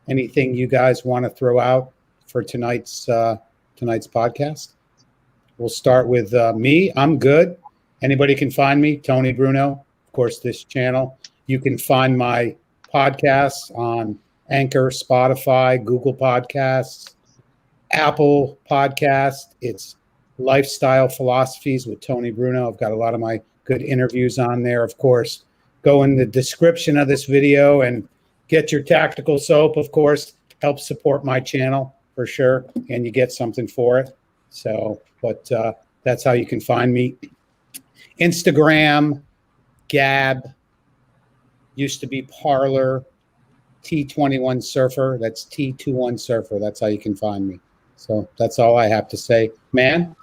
anything you guys want to throw out for tonight's podcast? We'll start with me. I'm good. Anybody can find me, Tony Bruno, of course, this channel. You can find my podcasts on Anchor, Spotify, Google Podcasts, Apple Podcast. It's Lifestyle Philosophies with Tony Bruno. I've got a lot of my good interviews on there. Of course, go in the description of this video and get your tactical soap, of course. Help support my channel for sure, and you get something for it. So, but that's how you can find me. Instagram, Gab, used to be Parlor, T21 Surfer. That's T21 Surfer. That's how you can find me. So that's all I have to say. Man?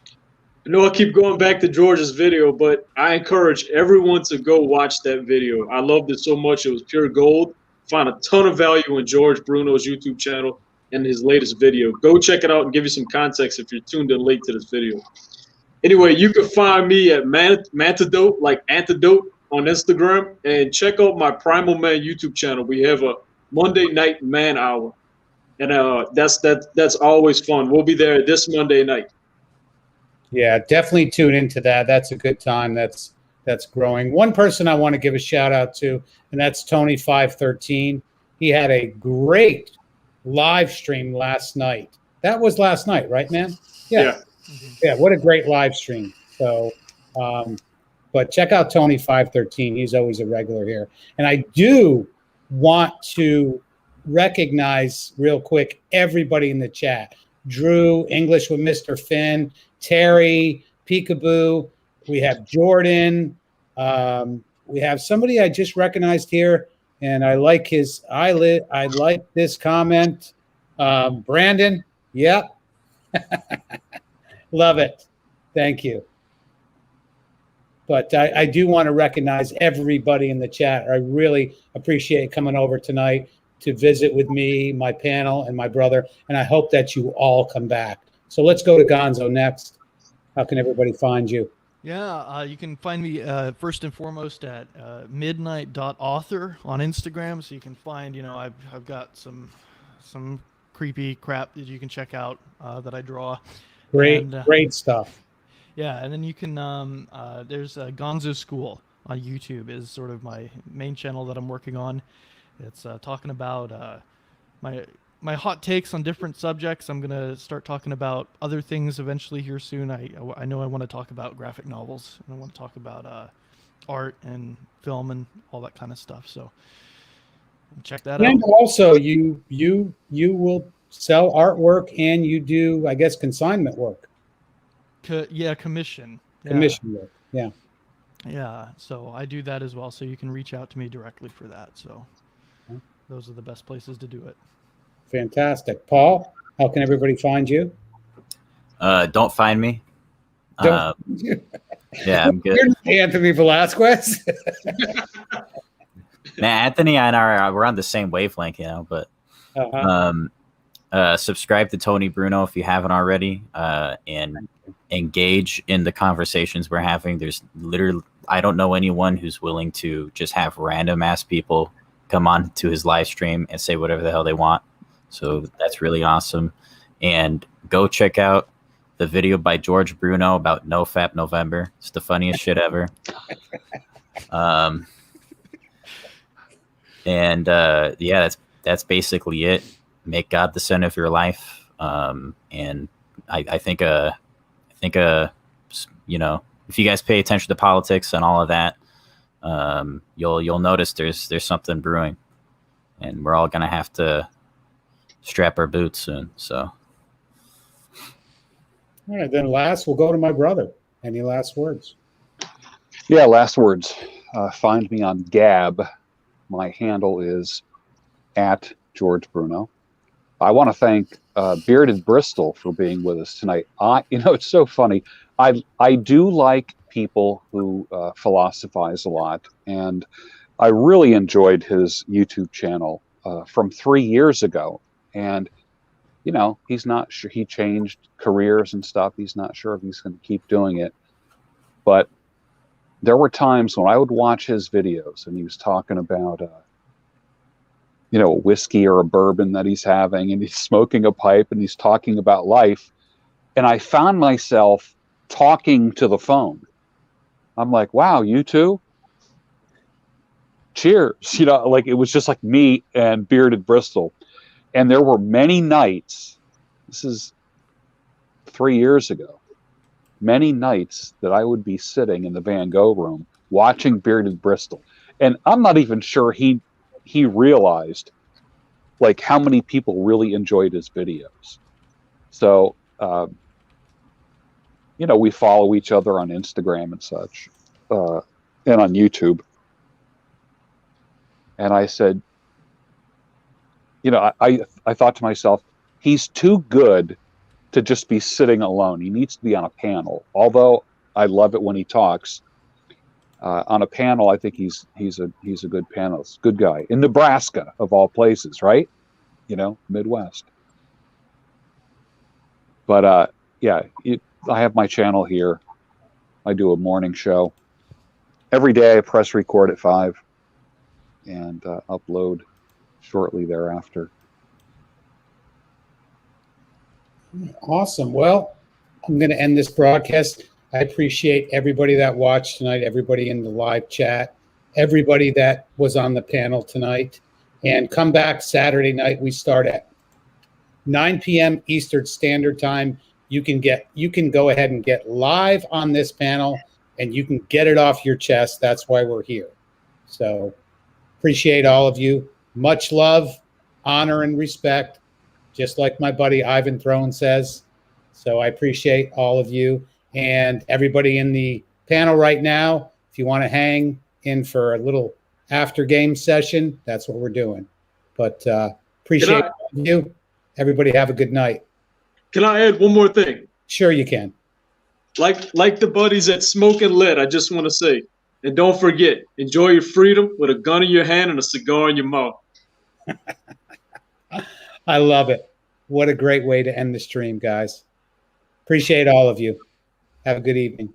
I know I keep going back to George's video, but I encourage everyone to go watch that video. I loved it so much. It was pure gold. Found a ton of value in George Bruno's YouTube channel and his latest video. Go check it out and give you some context if you're tuned in late to this video. Anyway, you can find me at Mantidote, like antidote, on Instagram, and check out my Primal Man YouTube channel. We have a Monday night man hour, and that's always fun. We'll be there this Monday night. Yeah, definitely tune into that. That's a good time. That's growing. One person I want to give a shout out to, and that's Tony513. He had a great live stream last night. That was last night, right, man? Yeah. Yeah, what a great live stream. So, but check out Tony513. He's always a regular here. And I do want to recognize real quick everybody in the chat. Drew, English with Mr. Finn, Terry, Peekaboo. We have Jordan. We have somebody I just recognized here, and I like his eyelid. I like this comment. Brandon, yep. Love it. Thank you. But I do want to recognize everybody in the chat. I really appreciate coming over tonight to visit with me, my panel, and my brother. And I hope that you all come back. So let's go to Gonzo next. How can everybody find you? Yeah, you can find me first and foremost at midnight.author on Instagram. So you can find, I've got some creepy crap that you can check out that I draw. Great stuff. Yeah, and then you can there's Gonzo School on YouTube is sort of my main channel that I'm working on. It's talking about my hot takes on different subjects. I'm gonna start talking about other things eventually here soon. I know I want to talk about graphic novels, and I want to talk about art and film and all that kind of stuff. So check that out. And also, you will sell artwork, and you do, I guess, consignment work, Commission. Yeah. commission work. Yeah. Yeah, so I do that as well. So you can reach out to me directly for that. So those are the best places to do it. Fantastic. Paul, how can everybody find you? Don't find me. Don't. Yeah, I'm good. You're not Anthony Velasquez. Man, Anthony and I we're on the same wavelength, you know. But subscribe to Tony Bruno if you haven't already, and engage in the conversations we're having. There's literally, I don't know anyone who's willing to just have random ass people come on to his live stream and say whatever the hell they want. So that's really awesome. And go check out the video by George Bruno about No Fap November. It's the funniest shit ever. Yeah, that's basically it. Make God the center of your life. And I think you know, if you guys pay attention to politics and all of that, you'll notice there's something brewing, and we're all gonna have to strap our boots soon. So, All right, then last we'll go to my brother. Any last words? Yeah, last words. Find me on Gab. My handle is @GeorgeBruno. I want to thank Bearded Bristol for being with us tonight. It's so funny. I do like people who philosophize a lot, and I really enjoyed his YouTube channel from 3 years ago. And he's not sure. He changed careers and stuff. He's not sure if he's going to keep doing it. But there were times when I would watch his videos and he was talking about, a whiskey or a bourbon that he's having, and he's smoking a pipe and he's talking about life. And I found myself talking to the phone. I'm like, wow, you too? Cheers. It was just like me and Bearded Bristol. And there were many nights, this is 3 years ago, many nights that I would be sitting in the Van Gogh room watching Bearded Bristol. And I'm not even sure he realized how many people really enjoyed his videos. So, we follow each other on Instagram and such, and on YouTube. And I said, I thought to myself, he's too good to just be sitting alone. He needs to be on a panel. Although I love it when he talks on a panel, I think he's a good panelist, good guy in Nebraska of all places, right? Midwest. But I have my channel here. I do a morning show every day. I press record at 5 and upload shortly thereafter. Awesome. Well, I'm going to end this broadcast. I appreciate everybody that watched tonight, everybody in the live chat, everybody that was on the panel tonight. And come back Saturday night. We start at 9 p.m. Eastern Standard Time. You can go ahead and get live on this panel, and you can get it off your chest. That's why we're here. So appreciate all of you. Much love, honor, and respect, just like my buddy Ivan Throne says. So I appreciate all of you and everybody in the panel right now. If you want to hang in for a little after game session, that's what we're doing. But appreciate you. Everybody have a good night. Can I add one more thing? Sure you can. Like the buddies at Smoke and Lit, I just want to say, and don't forget, enjoy your freedom with a gun in your hand and a cigar in your mouth. I love it. What a great way to end the stream, guys. Appreciate all of you. Have a good evening.